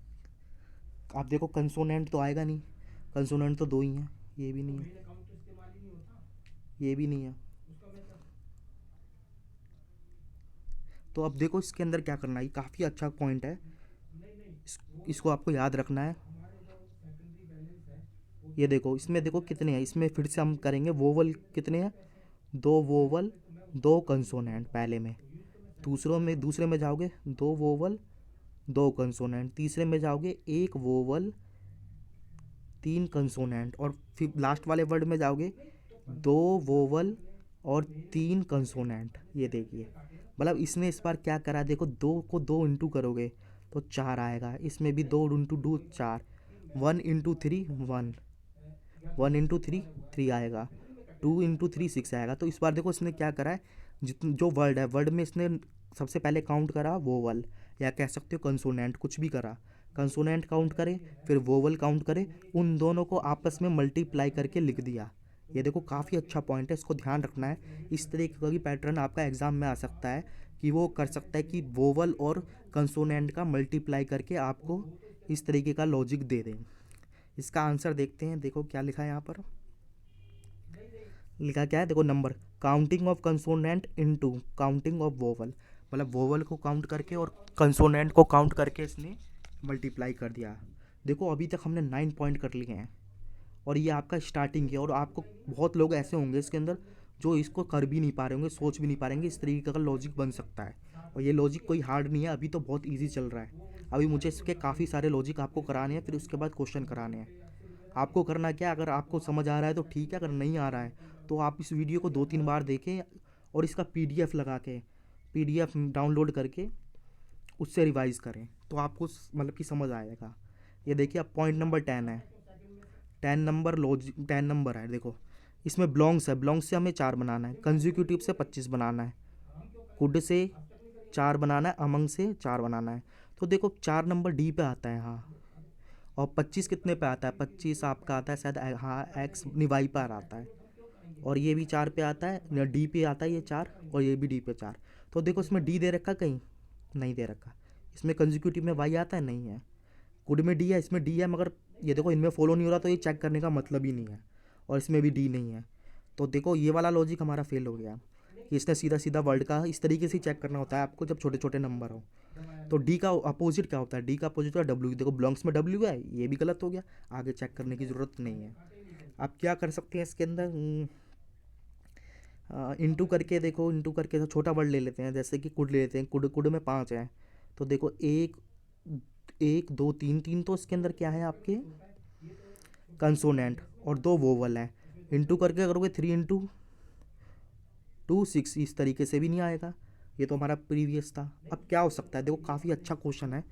आप देखो कंसोनेंट तो आएगा नहीं, कंसोनेंट तो 2 ही हैं, ये भी नहीं है, ये भी नहीं है। तो अब देखो इसके अंदर क्या करना है, ये काफ़ी अच्छा पॉइंट है, इसको आपको याद रखना है। ये देखो इसमें देखो कितने हैं, इसमें फिर से हम करेंगे, वोवल कितने हैं, 2 वोवल 2 कंसोनेंट पहले में, दूसरे में जाओगे 2 वोवल 2 कंसोनेंट, तीसरे में जाओगे 1 वोवल 3 कंसोनेंट, और फिर लास्ट वाले वर्ड में जाओगे 2 वोवल और 3 कंसोनेंट। ये देखिए मतलब इसने इस बार क्या करा, देखो 2 को 2 इंटू करोगे तो 4 आएगा, इसमें भी 2 इंटू 2 4, 1 इंटू 3 1, 1 इंटू 3 3 आएगा, 2 इंटू 3 6 आएगा। तो इस बार देखो इसने क्या करा है, जितने जो वर्ड है, वर्ड में इसने सबसे पहले काउंट करा वोवल, या कह सकते हो कंसोनेंट, कुछ भी करा, कंसोनेंट काउंट करे फिर वोवल काउंट करे, उन दोनों को आपस में मल्टीप्लाई करके लिख दिया। ये देखो काफ़ी अच्छा पॉइंट है, इसको ध्यान रखना है। इस तरीके का भी पैटर्न आपका एग्ज़ाम में आ सकता है कि वो कर सकता है कि वोवल और कंसोनेंट का मल्टीप्लाई करके आपको इस तरीके का लॉजिक दे दें। इसका आंसर देखते हैं, देखो क्या लिखा है यहाँ पर। लिखा क्या है, देखो number, counting of consonant into counting of vowel, मतलब वोवल को काउंट करके और कंसोनेंट को काउंट करके इसने मल्टीप्लाई कर दिया। देखो अभी तक हमने 9 पॉइंट कर लिए हैं और ये आपका स्टार्टिंग है, और आपको बहुत लोग ऐसे होंगे इसके अंदर जो इसको कर भी नहीं पा रहे होंगे, सोच भी नहीं पा रहेंगे इस तरीके का लॉजिक बन सकता है। और ये लॉजिक कोई हार्ड नहीं है, अभी तो बहुत ईजी चल रहा है। अभी मुझे इसके काफ़ी सारे लॉजिक आपको कराने हैं, फिर उसके बाद क्वेश्चन कराने हैं। आपको करना क्या है, अगर आपको समझ आ रहा है तो ठीक है, अगर नहीं आ रहा है तो आप इस वीडियो को 2-3 बार देखें और इसका पीडीएफ लगा के, पीडीएफ डाउनलोड करके उससे रिवाइज़ करें, तो आपको मतलब कि समझ आएगा। ये देखिए अब पॉइंट नंबर 10 है, 10 नंबर लॉजिक, 10 नंबर है। देखो इसमें बिलोंग्स है, बिलोंग्स से हमें 4 बनाना है, कंसेक्यूटिव से 25 बनाना है, कुड से 4 बनाना है, अमंग से 4 बनाना है। तो देखो 4 नंबर डी पे आता है, हाँ, और 25 कितने पे आता है, 25 आपका आता है शायद, हाँ, एक्स निवाई पर आता है, और ये भी 4 पे आता है, डी पे आता है ये 4, और ये भी डी पे 4। तो देखो इसमें डी दे रखा, कहीं नहीं दे रखा। इसमें कंसेक्यूटिव में वाई आता है, नहीं है। गुड में डी है, इसमें डी है, मगर ये देखो इनमें फॉलो नहीं हो रहा, तो ये चेक करने का मतलब ही नहीं है, और इसमें भी डी नहीं है। तो देखो ये वाला लॉजिक हमारा फेल हो गया कि इसने सीधा सीधा वर्ड का इस तरीके से चेक करना होता है आपको जब छोटे छोटे नंबर हो। तो डी का अपोजिट क्या होता है, डी का अपोजिट होता है डब्ल्यू। देखो बिलोंग्स में डब्ल्यू है, ये भी गलत हो गया, आगे चेक करने की ज़रूरत नहीं है। आप क्या कर सकते हैं इसके अंदर, इंटू करके, देखो इंटू करके तो छोटा वर्ड ले लेते हैं, जैसे कि कुड ले लेते हैं, कुड, कुड में 5 है, तो देखो 1 1 2 3, 3 तो इसके अंदर क्या है आपके कंसोनेंट, और 2 वोवल है। इंटू करके करोगे 3 इंटू 2 6, इस तरीके से भी नहीं आएगा, ये तो हमारा प्रीवियस था। अब क्या हो सकता है, देखो काफ़ी अच्छा क्वेश्चन है।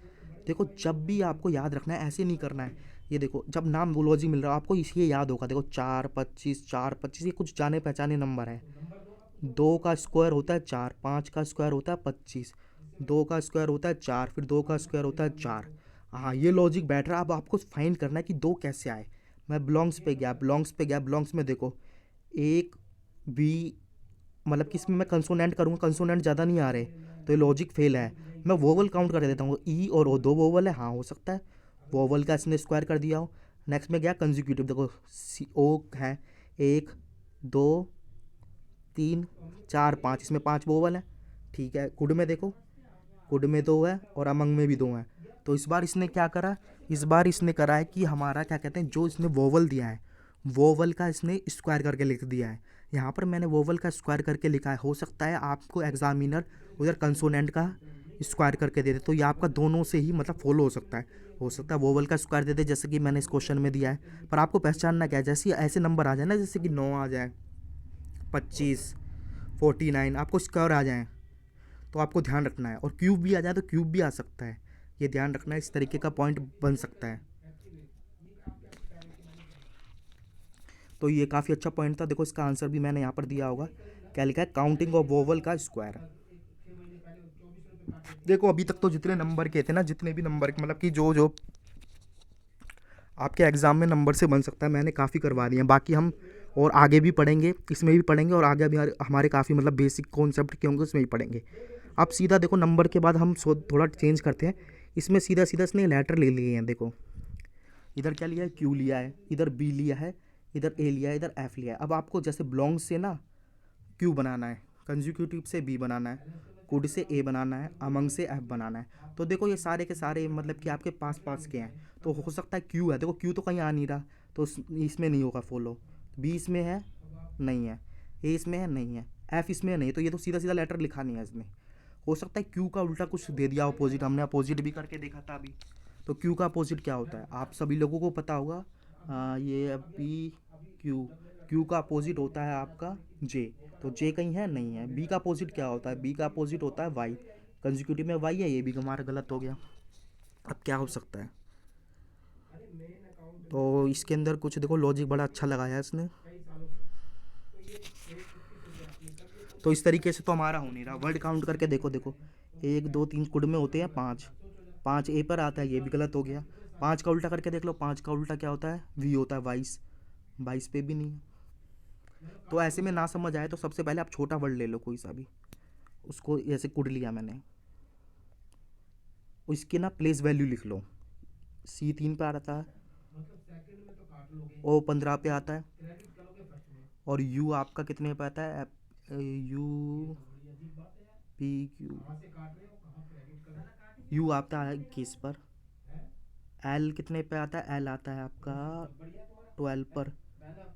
देखो जब भी आपको याद रखना है, ऐसे नहीं करना है। ये देखो जब नाम बोलॉजी मिल रहा है आपको, इसलिए याद होगा। देखो 4 25, 4 25, ये कुछ जाने पहचाने नंबर है। 2 का स्क्वायर होता है 4, 5 का स्क्वायर होता है 25, 2 का स्क्वायर होता है 4, फिर 2 का स्क्वायर होता है 4। हाँ ये लॉजिक बैठ रहा है। अब आपको फाइंड करना है कि 2 कैसे आए। मैं बिलोंग्स पे गया, बिलोंग्स पे गया, बिलोंग्स में देखो एक बी, मतलब कि इसमें मैं कंसोनेंट करूँगा, कंसोनेंट ज़्यादा नहीं आ रहे, तो ये लॉजिक फेल है। मैं वोवल काउंट कर देता हूँ, ई और ओ 2 वोवल है, हाँ हो सकता है वोवल का इसने स्क्वायर कर दिया हो। नेक्स्ट में गया कंसेक्यूटिव, देखो सी ओ है 1 2 3 4 5, इसमें 5 वोवल है, ठीक है। कुड में देखो, कुड में 2 है और अमंग में भी 2 है। तो इस बार इसने क्या करा, इस बार इसने करा है कि हमारा क्या कहते हैं, जो इसने वोवल दिया है वोवल का इसने स्क्वायर करके लिख दिया है। यहाँ पर मैंने वोवल का स्क्वायर करके लिखा है, हो सकता है आपको एग्जामिनर उधर कंसोनेंट का स्क्वायर करके दे दे, तो ये आपका दोनों से ही मतलब फॉलो हो सकता है वोवल का स्क्वायर दे दे, जैसे कि मैंने इस क्वेश्चन में दिया है। पर आपको पहचानना क्या है, जैसे ऐसे नंबर आ जाए ना, जैसे कि 9 आ जाए, 25 49, आपको स्क्वायर आ जाए तो आपको ध्यान रखना है, और क्यूब भी आ जाए तो क्यूब भी आ सकता है, ये ध्यान रखना है। इस तरीके का पॉइंट बन सकता है। तो ये काफ़ी अच्छा पॉइंट था। देखो इसका आंसर भी मैंने यहाँ पर दिया होगा, क्या लिखा है, काउंटिंग ऑफ वोवल का स्क्वायर। देखो अभी तक तो जितने नंबर के थे ना, जितने भी नंबर मतलब कि जो जो आपके एग्ज़ाम में नंबर से बन सकता है, मैंने काफ़ी करवा दिए हैं। बाकी हम और आगे भी पढ़ेंगे, इसमें भी पढ़ेंगे, और आगे भी हमारे काफ़ी मतलब बेसिक कॉन्सेप्ट के होंगे उसमें भी पढ़ेंगे। अब सीधा देखो नंबर के बाद हम थोड़ा चेंज करते हैं, इसमें सीधा सीधा इसने लेटर ले लिए हैं। देखो इधर क्या लिया है, क्यू लिया है, इधर बी लिया है, इधर ए लिया है, इधर एफ लिया है। अब आपको जैसे बिलोंग्स से ना क्यू बनाना है, कंसेक्यूटिव से बी बनाना है, कुड से ए बनाना है, अमंग से एफ बनाना है। तो देखो ये सारे के सारे मतलब कि आपके पास पास के हैं, तो हो सकता है क्यू है। देखो क्यू तो कहीं आ नहीं रहा, तो इसमें नहीं होगा फॉलो। बी इसमें है, नहीं है। ए इसमें है, नहीं है। एफ इसमें है, नहीं। तो ये तो सीधा सीधा लेटर लिखा नहीं है इसने। हो सकता है क्यू का उल्टा कुछ दे दिया अपोजिट, हमने अपोजिट भी करके देखा था अभी। तो क्यू का अपोजिट क्या होता है आप सभी लोगों को पता होगा, ये बी क्यू, क्यू का अपोजिट होता है आपका जे। तो जे कहीं है, नहीं है। बी का अपोजिट क्या होता है, बी का अपोजिट होता है वाई, कंसेक्यूटिव में वाई है, ये भी हमारा गलत हो गया। अब क्या हो सकता है, तो इसके अंदर कुछ देखो लॉजिक बड़ा अच्छा लगाया है इसने। तो इस तरीके से तो हमारा हो नहीं रहा। वर्ड काउंट करके देखो, देखो 1 2 3 कुड में होते हैं 5, 5 ए पर आता है, ये भी गलत हो गया। 5 का उल्टा करके देख लो, 5 का उल्टा क्या होता है, वी होता है, 22, 22 पे भी नहीं है। तो ऐसे में ना समझ आए तो सबसे पहले आप छोटा वर्ड ले लो कोई सा भी, उसको ऐसे कुड लिया मैंने, इसकी ना प्लेस वैल्यू लिख लो। सी 3 पे आता है, ओ 15 पे आता है, और यू आपका कितने पे आता है, यू पी क्यू, यू आता है 21 पर। एल कितने पे आता है, एल आता है आपका 12 पर,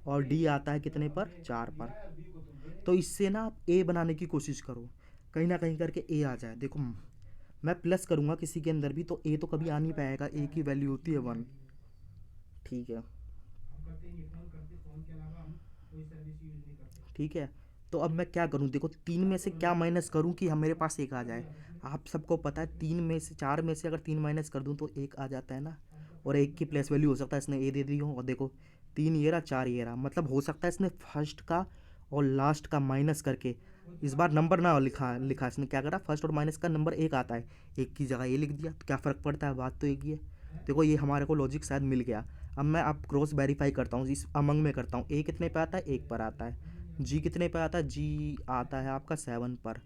और डी आता है कितने पर, 4 पर। तो इससे ना आप ए बनाने की कोशिश करो, कहीं ना कहीं करके ए आ जाए। देखो मैं प्लस करूँगा किसी के अंदर भी तो ए तो कभी आ नहीं पाएगा, ए की वैल्यू होती है 1। ठीक है, ठीक है। तो अब मैं क्या करूँ, देखो 3 में से क्या माइनस करूँ कि हम मेरे पास एक आ जाए। आप सबको पता है 3 में से 4 में से अगर 3 माइनस कर दूँ तो एक आ जाता है ना, और एक की प्लेस वैल्यू हो सकता है इसने ए दे दी हो, और देखो 3 ये रहा 4 ये रहा, मतलब हो सकता है इसने फर्स्ट का और लास्ट का माइनस करके, इस बार नंबर ना लिखा लिखा इसने क्या करा, फर्स्ट और माइनस का नंबर एक आता है, एक की जगह ये लिख दिया, तो क्या फ़र्क पड़ता है, बात तो एक ही है। देखो ये हमारे को लॉजिक शायद मिल गया। अब मैं आप क्रॉस वेरीफाई करता हूँ, इस अमंग में करता हूँ, ए कितने पे आता है, एक पर आता है। जी कितने पे आता है, जी आता है आपका 7 पर।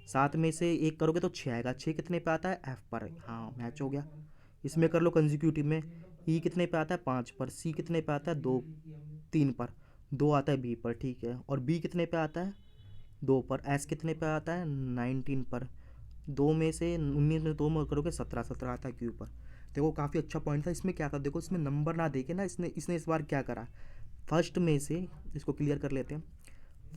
7 में से एक करोगे तो 6 आएगा, 6 कितने पे आता है, एफ पर। हाँ मैच हो गया। इसमें कर लो कंजिक्यूटिव में, ई कितने पे आता है, 5 पर। सी कितने पे आता है, 2 3 पर। 2 आता है बी पर, ठीक है। और बी कितने पे आता है, 2 पर। एस कितने पे आता है, 19 पर। 2 में से 19 में 2 में करोगे 17, 17 आता है क्यू पर। देखो काफ़ी अच्छा पॉइंट था। इसमें क्या था, देखो इसमें नंबर ना देके ना इसने इसने इस बार क्या करा, फर्स्ट में से, इसको क्लियर कर लेते हैं।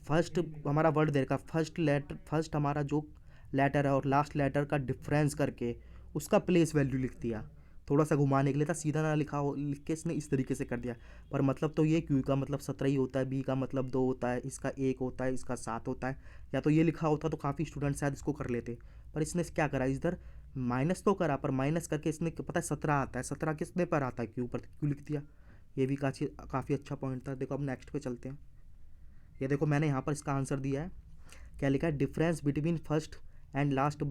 फर्स्ट हमारा वर्ड दे रखा, फर्स्ट लेटर, फर्स्ट हमारा जो लेटर है और लास्ट लेटर का डिफरेंस करके उसका प्लेस वैल्यू लिख दिया। थोड़ा सा घुमाने के लिए था, सीधा ना लिखा हो, लिख के इसने इस तरीके से कर दिया। पर मतलब तो ये क्यू का मतलब 17 ही होता है, बी का मतलब 2 होता है, इसका 1 होता है, इसका 7 होता है। या तो ये लिखा होता तो काफ़ी स्टूडेंट शायद इसको कर लेते, पर इसने क्या करा, इधर माइनस तो करा पर माइनस करके इसने पता है 17 आता है, 17 किसने पर आता है, क्यू पर, क्यू लिख दिया। ये भी काफ़ी अच्छा पॉइंट था। देखो अब नेक्स्ट पे चलते हैं। ये देखो मैंने यहाँ पर इसका आंसर दिया है, क्या लिखा है, difference between first and last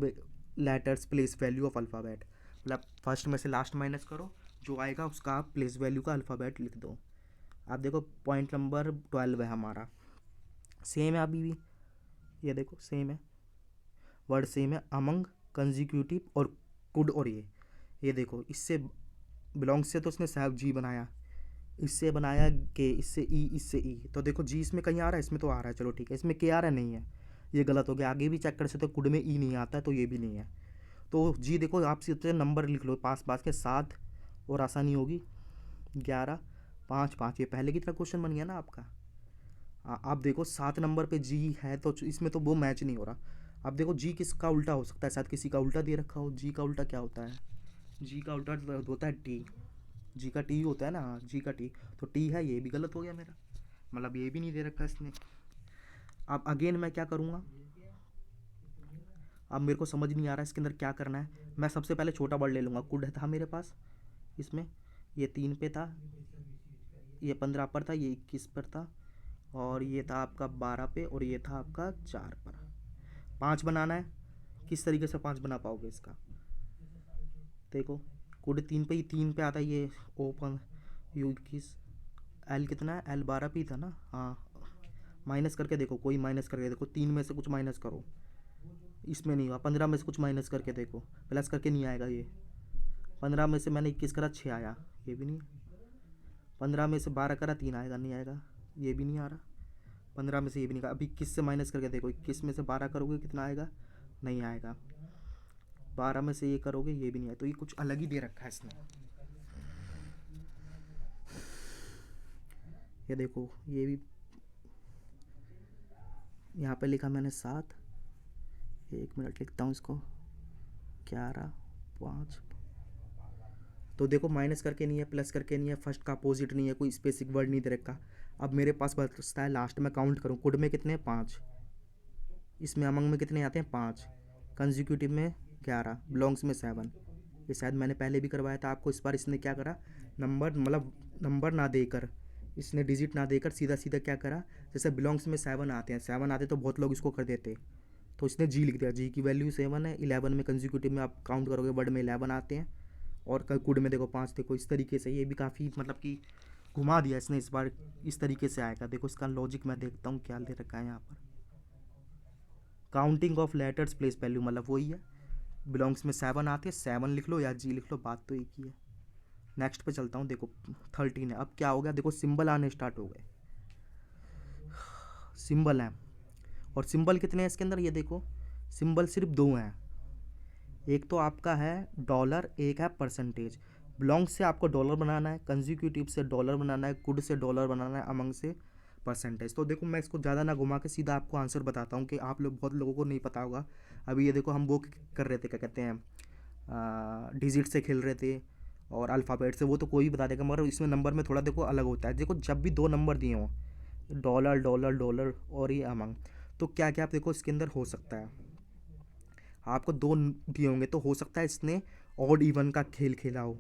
letters place value of alphabet. मतलब फर्स्ट में से लास्ट माइनस करो, जो आएगा उसका आप प्लेस वैल्यू का अल्फ़ाबेट लिख दो। आप देखो पॉइंट नंबर 12 है हमारा, सेम है अभी भी, ये देखो सेम है, वर्ड सेम है, अमंग, कंजिक्यूटिव और कुड। और ये देखो इससे बिलोंग्स से तो उसने साहब जी बनाया, इससे बनाया के, इससे ई, इससे ई, तो देखो जी इसमें कहीं आ रहा है, इसमें तो आ रहा है, चलो ठीक है। इसमें के आ रहा है, नहीं है, ये गलत हो गया। आगे भी चेक कर सकते हो, कुड में ई नहीं आता है तो ये भी नहीं है। तो जी देखो आप सीधे नंबर लिख लो पास पास के, 7 और आसानी होगी 11, 5 5, ये पहले की तरह क्वेश्चन बन गया ना आपका। आप देखो 7 नंबर पे जी है तो इसमें तो वो मैच नहीं हो रहा। अब देखो जी किसका उल्टा हो सकता है, शायद किसी का उल्टा दे रखा हो। जी का उल्टा क्या होता है, जी का उल्टा होता है टी, जी का टी होता है ना, हाँ जी का टी, तो टी है, ये भी गलत हो गया मेरा, मतलब ये भी नहीं दे रखा इसने। अब अगेन मैं क्या करूँगा, अब मेरे को समझ नहीं आ रहा है इसके अंदर क्या करना है। मैं सबसे पहले छोटा वर्ड ले लूँगा, कुड था मेरे पास इसमें, ये 3 पे था, ये 15 पर था, ये 21 पर था, और ये था आपका 12 पे, और ये था आपका 4 पर। 5 बनाना है, किस तरीके से 5 बना पाओगे इसका, देखो कुड 3 पे ही, 3 पे आता है ये ओपन, यू 21, एल कितना है, एल 12 पे ही था ना, हाँ। माइनस करके देखो, कोई माइनस करके देखो, 3 में से कुछ माइनस करो, इसमें नहीं हुआ। 15 में से कुछ माइनस करके देखो, प्लस करके नहीं आएगा ये। 15 में से मैंने 21 करा, 6 आया, ये भी नहीं। 15 में से 12 करा, 3 आएगा, नहीं आएगा, ये भी नहीं आ रहा। 15 में से ये भी नहीं कहा। अभी 21 से माइनस करके देखो, 21 में से 12 करोगे कितना आएगा, नहीं आएगा। 12 में से ये करोगे, ये भी नहीं आएगा, तो ये कुछ अलग ही दे रखा है इसने। ये देखो ये भी यहाँ पे लिखा मैंने 7, 1 मिनट लिखता हूँ इसको, 11 5। तो देखो माइनस करके नहीं है, प्लस करके नहीं है, फर्स्ट का अपोजिट नहीं है, कोई स्पेसिफिक वर्ड नहीं दे रखा। अब मेरे पास बचता है लास्ट में काउंट करूँ, कुड में कितने हैं, 5, इसमें अमंग में कितने आते हैं, 5, कंजिक्यूटिव में 11, बिलोंग्स में 7। ये शायद मैंने पहले भी करवाया था आपको। इस बार इसने क्या करा, नंबर मतलब नंबर ना देकर, इसने डिजिट ना देकर सीधा सीधा क्या करा, जैसे बिलोंग्स में 7 आते हैं, 7 आते तो बहुत लोग इसको कर देते, तो इसने जी लिख दिया, जी की वैल्यू 7 है। 11 में कंजिक्यूटिव में आप काउंट करोगे वर्ड में 11 आते हैं, और कुड में देखो 5। देखो इस तरीके से ये भी काफ़ी मतलब कि घुमा दिया इसने, इस बार इस तरीके से आएगा। देखो इसका लॉजिक मैं देखता हूँ क्या दे रखा है यहाँ पर। Counting of letters place value मतलब वही है, बिलोंग्स में 7 आते हैं, 7 लिख लो या जी लिख लो, बात तो एक ही है। नेक्स्ट पे चलता हूँ। देखो 13 है। अब क्या हो गया, देखो सिंबल आने स्टार्ट हो गए, सिंबल हैं। और सिंबल कितने हैं इसके अंदर, ये देखो सिंबल सिर्फ 2 हैं। एक तो आपका है डॉलर, एक है परसेंटेज। बिलोंग्स से आपको डॉलर बनाना है, कंजिक्यूटिव से डॉलर बनाना है, कुड से डॉलर बनाना है, अमंग से परसेंटेज। तो देखो मैं इसको ज़्यादा ना घुमा के सीधा आपको आंसर बताता हूँ कि आप लोग बहुत लोगों को नहीं पता होगा। अभी ये देखो हम वो कर रहे थे, क्या कहते हैं, डिजिट से खेल रहे थे और अल्फ़ाबेट से, वो तो कोई भी बता देगा, मगर इसमें नंबर में थोड़ा देखो अलग होता है। देखो जब भी 2 नंबर दिए हों, डॉलर डॉलर डॉलर और ये अमंग, तो क्या क्या आप देखो इसके अंदर हो सकता है। आपको 2 दिए होंगे तो हो सकता है इसने ऑड इवन का खेल खेला हो,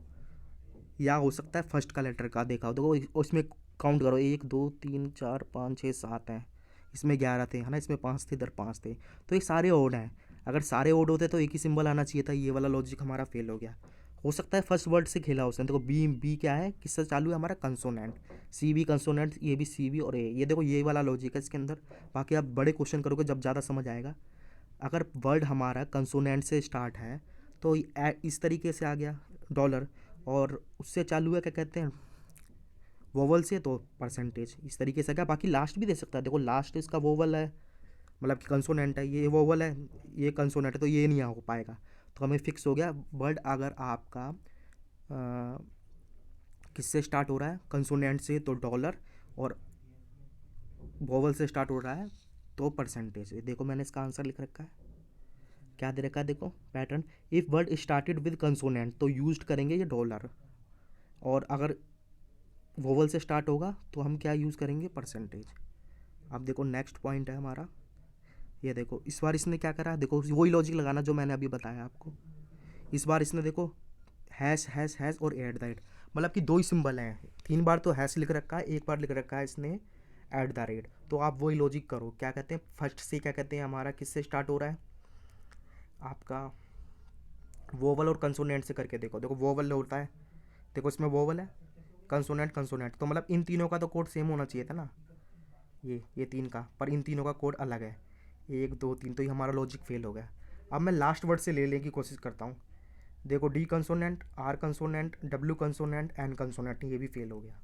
या हो सकता है फर्स्ट का लेटर का देखा हो। देखो उसमें काउंट करो, 1 2 3 4 5 6 7 हैं, इसमें 11 थे है ना, इसमें 5 थे, इधर 5 थे, तो ये सारे ओड हैं। अगर सारे ओड होते तो एक ही सिंबल आना चाहिए था, ये वाला लॉजिक हमारा फेल हो गया। हो सकता है फर्स्ट वर्ड से खेला उसने। देखो बी, बी क्या है, किससे चालू है हमारा, कंसोनेंट। सी भी कंसोनेंट, ये भी सी भी, और ये देखो ये वाला लॉजिक है इसके अंदर। बाकी आप बड़े क्वेश्चन करोगे जब ज़्यादा समझ आएगा। अगर वर्ड हमारा कंसोनेंट से स्टार्ट है तो इस तरीके से आ गया डॉलर, और उससे चालू है क्या कहते हैं वोवल से, तो परसेंटेज इस तरीके से। क्या बाकी लास्ट भी दे सकता है, देखो लास्ट इसका वोवल है, मतलब कि कंसोनेंट है, ये वोवल है, ये कंसोनेंट है, तो ये नहीं हो पाएगा। तो हमें फिक्स हो गया वर्ड अगर आपका किससे स्टार्ट हो रहा है, कंसोनेंट से तो डॉलर, और वोवल से स्टार्ट हो रहा है तो परसेंटेज। देखो मैंने इसका आंसर लिख रखा है, क्या दे रखा है देखो pattern. If word started with consonant तो यूज करेंगे ये डॉलर, और अगर वोवल से स्टार्ट होगा तो हम क्या यूज़ करेंगे, परसेंटेज। अब देखो नेक्स्ट पॉइंट है हमारा, ये देखो इस बार इसने क्या करा, देखो वही लॉजिक लगाना जो मैंने अभी बताया आपको। इस बार इसने देखो हैश हैश हैश और ऐट द रेट, मतलब कि 2 ही सिंबल हैं। 3 बार तो हैश लिख रखा है, एक बार लिख रखा है इसने ऐट द रेट। तो आप वही लॉजिक करो, क्या कहते हैं फर्स्ट से, क्या कहते हैं हमारा किससे स्टार्ट हो रहा है आपका, वोवल और कंसोनेंट से करके देखो। देखो वोवल होता है, देखो इसमें वोवल है, कंसोनेंट कंसोनेंट, तो मतलब इन तीनों का तो कोड सेम होना चाहिए था ना, ये 3 का, पर इन तीनों का कोड अलग है, 1 2 3, तो ये हमारा लॉजिक फेल हो गया। अब मैं लास्ट वर्ड से लेने की कोशिश करता हूँ। देखो D consonant, R consonant, W consonant, N consonant, ये भी फेल हो गया।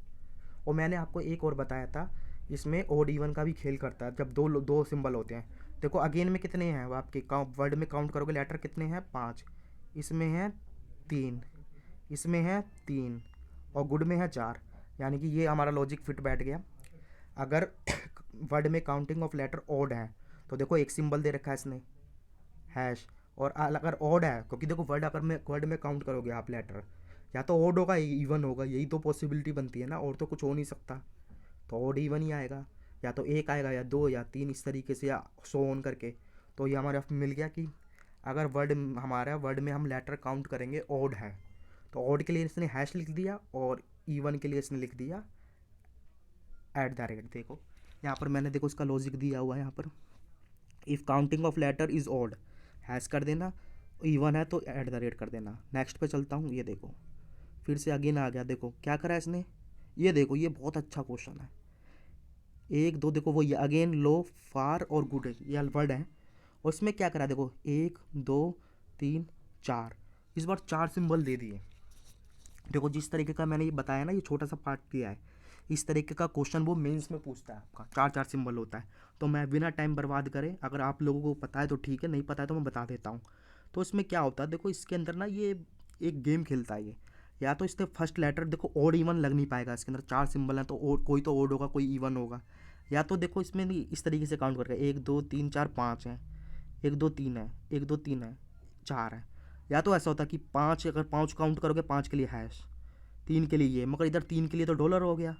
और मैंने आपको एक और बताया था, इसमें ओड इवन का भी खेल करता है जब दो सिंबल होते हैं। देखो अगेन में कितने हैं, वो आपके वर्ड में काउंट करोगे लेटर कितने हैं, 5, इसमें है 3, इसमें है 3, और गुड में है 4, यानी कि ये हमारा लॉजिक फिट बैठ गया। अगर वर्ड में काउंटिंग ऑफ लेटर ओड है तो देखो एक सिंबल दे रखा है इसने हैश, और अगर ओड है, क्योंकि देखो वर्ड में काउंट करोगे आप लेटर, या तो ओड होगा इवन होगा, यही तो पॉसिबिलिटी बनती है ना, और तो कुछ हो नहीं सकता, तो ओड इवन ही आएगा, या तो 1 आएगा या 2 या 3, इस तरीके से, या सो ऑन करके। तो ये हमारे मिल गया कि अगर हमारा वर्ड में हम लेटर काउंट करेंगे ओड है, तो ओड के लिए इसने हैश लिख दिया, और इवन के लिए इसने लिख दिया ऐट द रेट। देखो यहाँ पर मैंने देखो इसका लॉजिक दिया हुआ है यहाँ पर, if counting of letter is odd hash कर देना, इवन है तो ऐट द रेट कर देना। नेक्स्ट पे चलता हूँ, ये देखो फिर से अगेन आ गया, देखो क्या करा इसने, ये देखो ये बहुत अच्छा क्वेश्चन है। 1 2 देखो वो ये अगेन, लो, फार और गुड, ये वर्ड है, और इसमें क्या करा देखो 1 2 3 4, इस बार 4 सिंबल दे दिए। देखो जिस तरीके का मैंने ये बताया ना, ये छोटा सा पार्ट दिया है, इस तरीके का क्वेश्चन वो मेंस में पूछता है आपका, 4 सिंबल होता है। तो मैं बिना टाइम बर्बाद करे, अगर आप लोगों को पता है तो ठीक है, नहीं पता है तो मैं बता देता हूँ। तो इसमें क्या होता है, देखो इसके अंदर ना ये एक गेम खेलता है ये, या तो इसके फर्स्ट लेटर देखो ओड इवन लग नहीं पाएगा, इसके अंदर 4 सिंबल हैं तो कोई तो ओड होगा कोई इवन होगा, या तो देखो इसमें नहीं इस तरीके से काउंट करके 1 2 3 4 5 है, 1 2 3 है, 1 2 3 है, 4 है, या तो ऐसा होता है कि 5, अगर 5 काउंट करोगे 5 के लिए हैश, 3 के लिए ये, मगर इधर 3 के लिए तो डॉलर हो गया,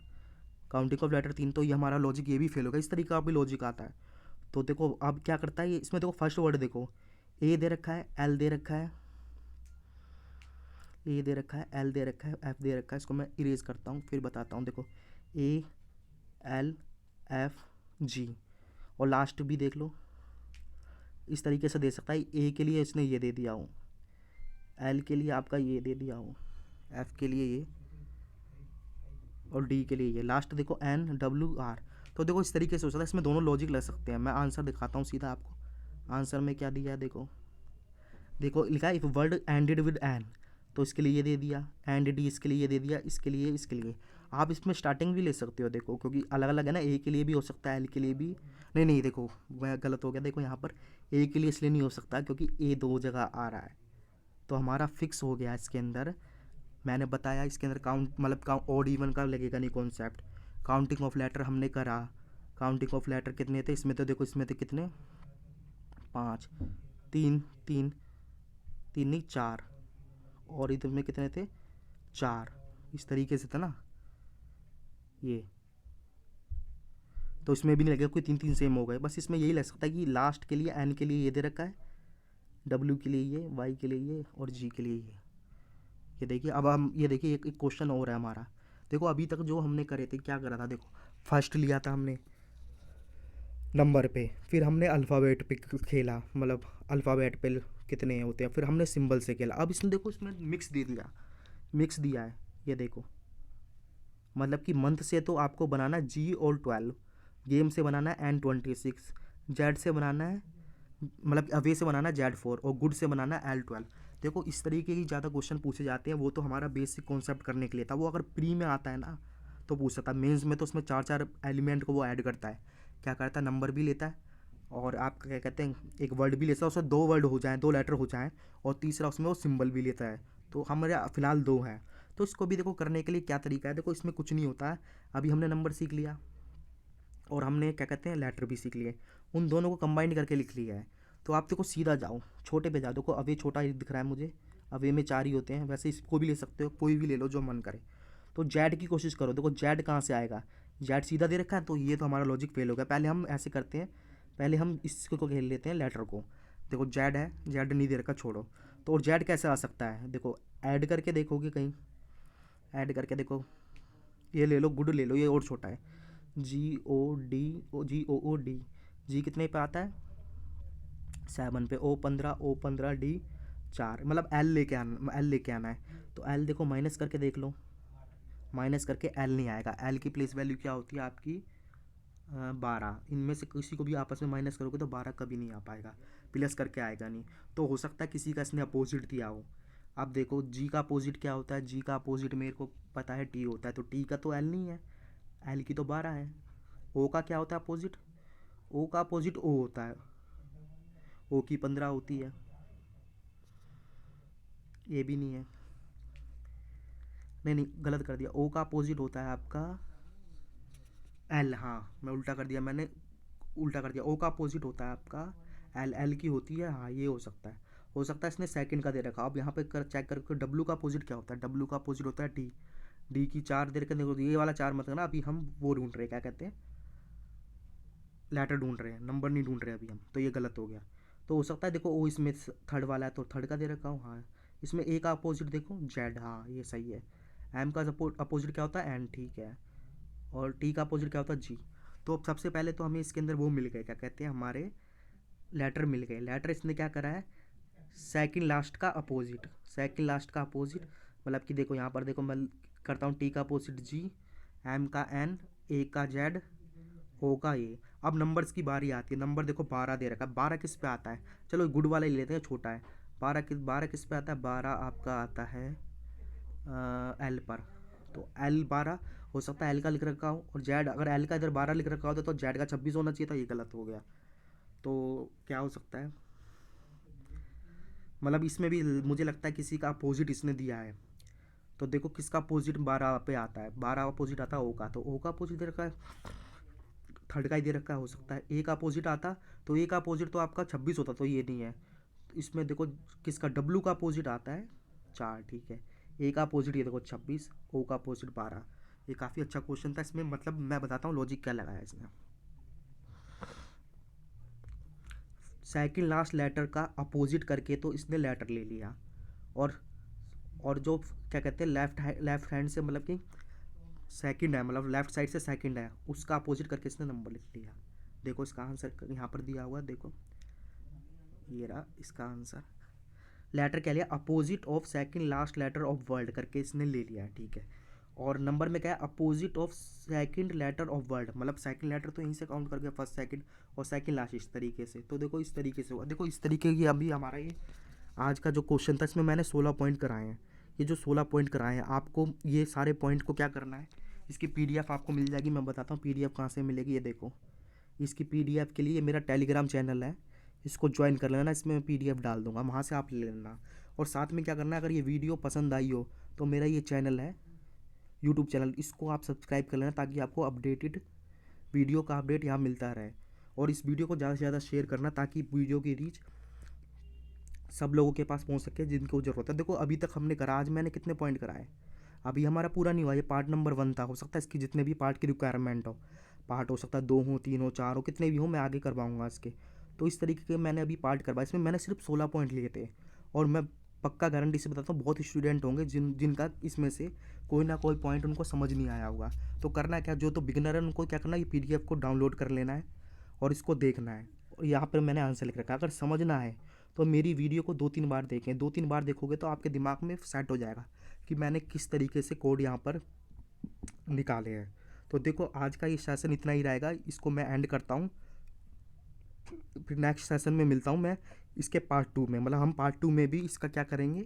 काउंटिंग ऑफ लेटर 3, तो ये हमारा लॉजिक ये भी फेल होगा। इस तरीके का भी लॉजिक आता है। तो देखो अब क्या करता है ये, इसमें देखो फर्स्ट वर्ड देखो ए दे रखा है, एल दे रखा है, ए दे रखा है, एल दे रखा है, एफ दे रखा है। इसको मैं इरेज करता हूँ फिर बताता हूँ। देखो ए एल एफ जी, और लास्ट भी देख लो इस तरीके से दे सकता है। ए के लिए इसने ये दे दिया हूँ, एल के लिए आपका ये दे दिया हूँ, एफ के लिए ये, और डी के लिए ये, लास्ट देखो एन डब्ल्यू आर। तो देखो इस तरीके से हो सकता है, इसमें दोनों लॉजिक लग सकते हैं। मैं आंसर दिखाता हूँ सीधा आपको। आंसर में क्या दिया है देखो, देखो लिखा है if word ended with N, तो इसके लिए ये दे दिया, एंड डी इसके लिए ये दे दिया, इसके लिए इसके लिए। आप इसमें स्टार्टिंग भी ले सकते हो देखो, क्योंकि अलग अलग है ना, ए के लिए भी हो सकता है, एल के लिए भी। नहीं नहीं देखो वह गलत हो गया, देखो यहाँ पर ए के लिए इसलिए नहीं हो सकता क्योंकि ए दो जगह आ रहा है। तो हमारा फिक्स हो गया इसके अंदर। मैंने बताया इसके अंदर काउंट मतलब ऑड इवन का लगेगा नहीं कॉन्सेप्ट। काउंटिंग ऑफ लेटर हमने करा। काउंटिंग ऑफ लेटर कितने थे इसमें, तो देखो इसमें थे कितने, 5, 3 3 3 नहीं 4, और इधर में कितने थे, 4। इस तरीके से था ना ये, तो इसमें भी नहीं लगेगा कोई, 3 3 सेम हो गए। बस इसमें यही लग सकता है कि लास्ट के लिए एन के लिए ये दे रखा है, डब्ल्यू के लिए ये, वाई के लिए ये, और जी के लिए ये देखिए। अब हम ये देखिए एक क्वेश्चन और है हमारा। देखो अभी तक जो हमने करे थे, क्या करा था देखो, फर्स्ट लिया था हमने नंबर पे, फिर हमने अल्फ़ाबेट पे खेला, मतलब अल्फ़ाबेट पे कितने होते हैं, फिर हमने सिंबल से खेला। अब इसमें देखो इसमें मिक्स दे दिया, मिक्स दिया है ये देखो, मतलब कि मंथ से तो आपको बनाना है जी और 12, गेम से बनाना है N26, जेड से बनाना है, मतलब अवे से बनाना है Z4, और गुड से बनाना है L12। देखो इस तरीके की ज़्यादा क्वेश्चन पूछे जाते हैं, वो तो हमारा बेसिक कॉन्सेप्ट करने के लिए था। वो अगर प्री में आता है ना तो पूछ सकता है, मेंस में तो उसमें 4 एलिमेंट को वो ऐड करता है। क्या करता है, नंबर भी लेता है, और आप क्या कहते हैं एक वर्ड भी लेता है, उसमें 2 वर्ड हो जाएँ, 2 लेटर हो जाएँ, और तीसरा उसमें वो सिंबल भी लेता है। तो हमारे फिलहाल 2 हैं। तो इसको भी देखो करने के लिए क्या तरीका है, देखो इसमें कुछ नहीं होता है। अभी हमने नंबर सीख लिया, और हमने क्या कहते हैं लेटर भी सीख लिए, उन दोनों को कंबाइन करके लिख लिया है। तो आप देखो सीधा जाओ छोटे पे जाओ, देखो अवे छोटा ही दिख रहा है मुझे, अवे में 4 ही होते हैं, वैसे इसको भी ले सकते हो, कोई भी ले लो जो मन करे। तो जेड की कोशिश करो, देखो जेड कहाँ से आएगा, जेड सीधा दे रखा है, तो ये तो हमारा लॉजिक फेल हो गया। पहले हम ऐसे करते हैं, पहले हम इसको खेल लेते हैं लेटर को। देखो जेड है, जेड नहीं दे रखा, छोड़ो। तो और जेड कैसे आ सकता है, देखो ऐड करके देखोगे कहीं, ऐड करके देखो, ये ले लो गुड ले लो, ये और छोटा है, GOD, जी कितने पे आता है, 7 पे, O15 डी 4, मतलब एल लेके आना है। तो एल देखो माइनस करके देख लो, माइनस करके एल नहीं आएगा। एल की प्लेस वैल्यू क्या होती है आपकी, 12। इनमें से किसी को भी आपस में माइनस करोगे तो 12 कभी नहीं आ पाएगा, प्लस करके आएगा नहीं। तो हो सकता है किसी का इसने अपोजिट दिया हो। अब देखो जी का अपोजिट क्या होता है, जी का अपोजिट मेरे को पता है टी होता है, तो टी का तो एल नहीं है, एल की तो 12 है। ओ का क्या होता है अपोजिट, ओ का अपोजिट ओ होता है, ओ की 15 होती है, ये भी नहीं है, नहीं नहीं गलत कर दिया, ओ का अपोजिट होता है आपका एल, हाँ मैं उल्टा कर दिया, मैंने उल्टा कर दिया, ओ का अपोजिट होता है आपका एल, एल की होती है, हाँ ये हो सकता है। हो सकता है इसने सेकंड का दे रखा। अब यहाँ पे कर चेक करके, डब्लू का अपोजिट क्या होता है, डब्लू का अपोजिट होता है डी, डी की 4 दे रखे, देखो ये वाला 4 मत करना, अभी हम वो ढूंढ रहे हैं, क्या कहते हैं लेटर ढूंढ रहे हैं, नंबर नहीं ढूंढ रहे अभी हम, तो ये गलत हो गया। तो हो सकता है देखो ओ इसमें थर्ड वाला है, तो थर्ड का दे रखा हूँ, हाँ। इसमें ए का अपोजिट देखो जेड, हाँ ये सही है। एम का अपोजिट क्या होता है एन, ठीक है। और टी का अपोजिट क्या होता है जी। तो अब सबसे पहले तो हमें इसके अंदर वो मिल गए, क्या कहते हैं हमारे लेटर मिल गए। लेटर इसने क्या करा है, सेकंड लास्ट का अपोजिट, सेकंड लास्ट का अपोजिट, मतलब कि देखो यहाँ पर देखो मैं करता हूँ टी का अपोजिट जी, एम का एन, ए का जेड, ओ का ए। अब नंबर्स की बारी आती है, नंबर देखो 12 दे रखा है, 12 किस पे आता है, चलो गुड वाला ही लेते हैं, छोटा है। 12 किस पे आता है, 12 आपका आता है एल पर। तो एल 12 हो सकता है एल का लिख रखा हो, और जेड अगर एल का इधर 12 लिख रखा होता तो जेड का 26 होना चाहिए था, ये गलत हो गया। तो क्या हो सकता है, मतलब इसमें भी मुझे लगता है किसी का अपोजिट इसने दिया है। तो देखो किसका अपोजिट 12 पे आता है, 12 अपोजिट आता है ओ का, तो ओ का अपोजिट दे रखा है, थर्ड का ही दे रखा है। हो सकता है ए का अपोजिट आता, तो ए का अपोजिट तो आपका 26 होता, तो ये नहीं है। तो इसमें देखो किसका डब्लू का अपोजिट आता है 4, ठीक है। ए का अपोजिट ये देखो 26, ओ का अपोजिट 12। ये काफ़ी अच्छा क्वेश्चन था, इसमें मतलब मैं बताता हूँ लॉजिक क्या लगाया इसने। सेकंड लास्ट लेटर का अपोजिट करके तो इसने लेटर ले लिया, और जो क्या कहते हैं लेफ्ट हैंड से, मतलब कि सेकंड है, मतलब लेफ्ट साइड से सेकंड है, उसका अपोजिट करके इसने नंबर लिख लिया। देखो इसका आंसर यहाँ पर दिया हुआ है, देखो ये रहा इसका आंसर। लेटर क्या लिया, opposite of second last letter of word करके इसने ले लिया है, ठीक है। और नंबर में क्या है, opposite of second letter of word, मतलब सेकंड लेटर तो यहीं से काउंट कर गया, फर्स्ट सेकंड और सेकंड लास्ट, इस तरीके से। तो देखो इस तरीके से हुआ, देखो इस तरीके की अभी हमारा ये आज का जो क्वेश्चन था, इसमें मैंने 16 पॉइंट कराए हैं। ये जो 16 पॉइंट कराए हैं, आपको ये सारे पॉइंट को क्या करना है, इसकी पीडीएफ आपको मिल जाएगी। मैं बताता हूँ पीडीएफ कहाँ से मिलेगी, ये देखो। इसकी पीडीएफ के लिए मेरा टेलीग्राम चैनल है, इसको ज्वाइन कर लेना, इसमें मैं पीडीएफ डाल दूंगा, वहाँ से आप ले लेना। और साथ में क्या करना है, अगर ये वीडियो पसंद आई हो तो मेरा ये चैनल है यूट्यूब चैनल, इसको आप सब्सक्राइब कर लेना, ताकि आपको अपडेटेड वीडियो का अपडेट यहाँ मिलता रहे। और इस वीडियो को ज़्यादा से ज़्यादा शेयर करना, ताकि वीडियो की रीच सब लोगों के पास पहुँच सके जिनको ज़रूरत है। देखो अभी तक हमने करा, आज मैंने कितने पॉइंट कराए, अभी हमारा पूरा नहीं हुआ, ये पार्ट नंबर 1 था। हो सकता है इसकी जितने भी पार्ट की रिक्वायरमेंट हो, पार्ट हो सकता है 2 हो, 3 हो, 4 हो, कितने भी हो, मैं आगे करवाऊँगा इसके। तो इस तरीके के मैंने अभी पार्ट करवाए, इसमें मैंने सिर्फ 16 पॉइंट लिए थे। और मैं पक्का गारंटी से बताता हूँ, बहुत स्टूडेंट होंगे जिनका इसमें से कोई ना कोई पॉइंट उनको समझ नहीं आया होगा। तो करना क्या, जो तो बिगिनर है उनको क्या करना है, ये पीडीएफ को डाउनलोड कर लेना है और इसको देखना है। और यहाँ पर मैंने आंसर लिख रखा है, अगर समझना है तो मेरी वीडियो को 2-3 बार देखें, 2-3 बार देखोगे तो आपके दिमाग में सेट हो जाएगा कि मैंने किस तरीके से कोड यहाँ पर निकाले हैं। तो देखो आज का ये सेशन इतना ही रहेगा, इसको मैं एंड करता हूँ। फिर नेक्स्ट सेशन में मिलता हूँ मैं इसके पार्ट 2 में, मतलब हम पार्ट 2 में भी इसका क्या करेंगे,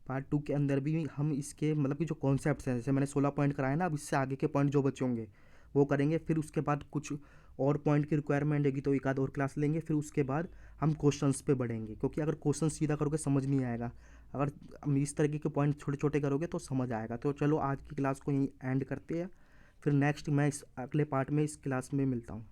पार्ट 2 के अंदर भी हम इसके मतलब कि जो कॉन्सेप्ट्स हैं, जैसे मैंने 16 पॉइंट कराए ना, अब इससे आगे के पॉइंट जो बचे होंगे वो करेंगे। फिर उसके बाद कुछ और पॉइंट की रिक्वायरमेंट होगी तो एक आध और क्लास लेंगे। फिर उसके बाद हम क्वेश्चंस पे बढ़ेंगे, क्योंकि अगर क्वेश्चन सीधा करोगे समझ नहीं आएगा, अगर हम इस तरीके के पॉइंट छोटे छोटे करोगे तो समझ आएगा। तो चलो आज की क्लास को यहीं एंड करते हैं, फिर नेक्स्ट मैं इस अगले पार्ट में इस क्लास में मिलता हूँ।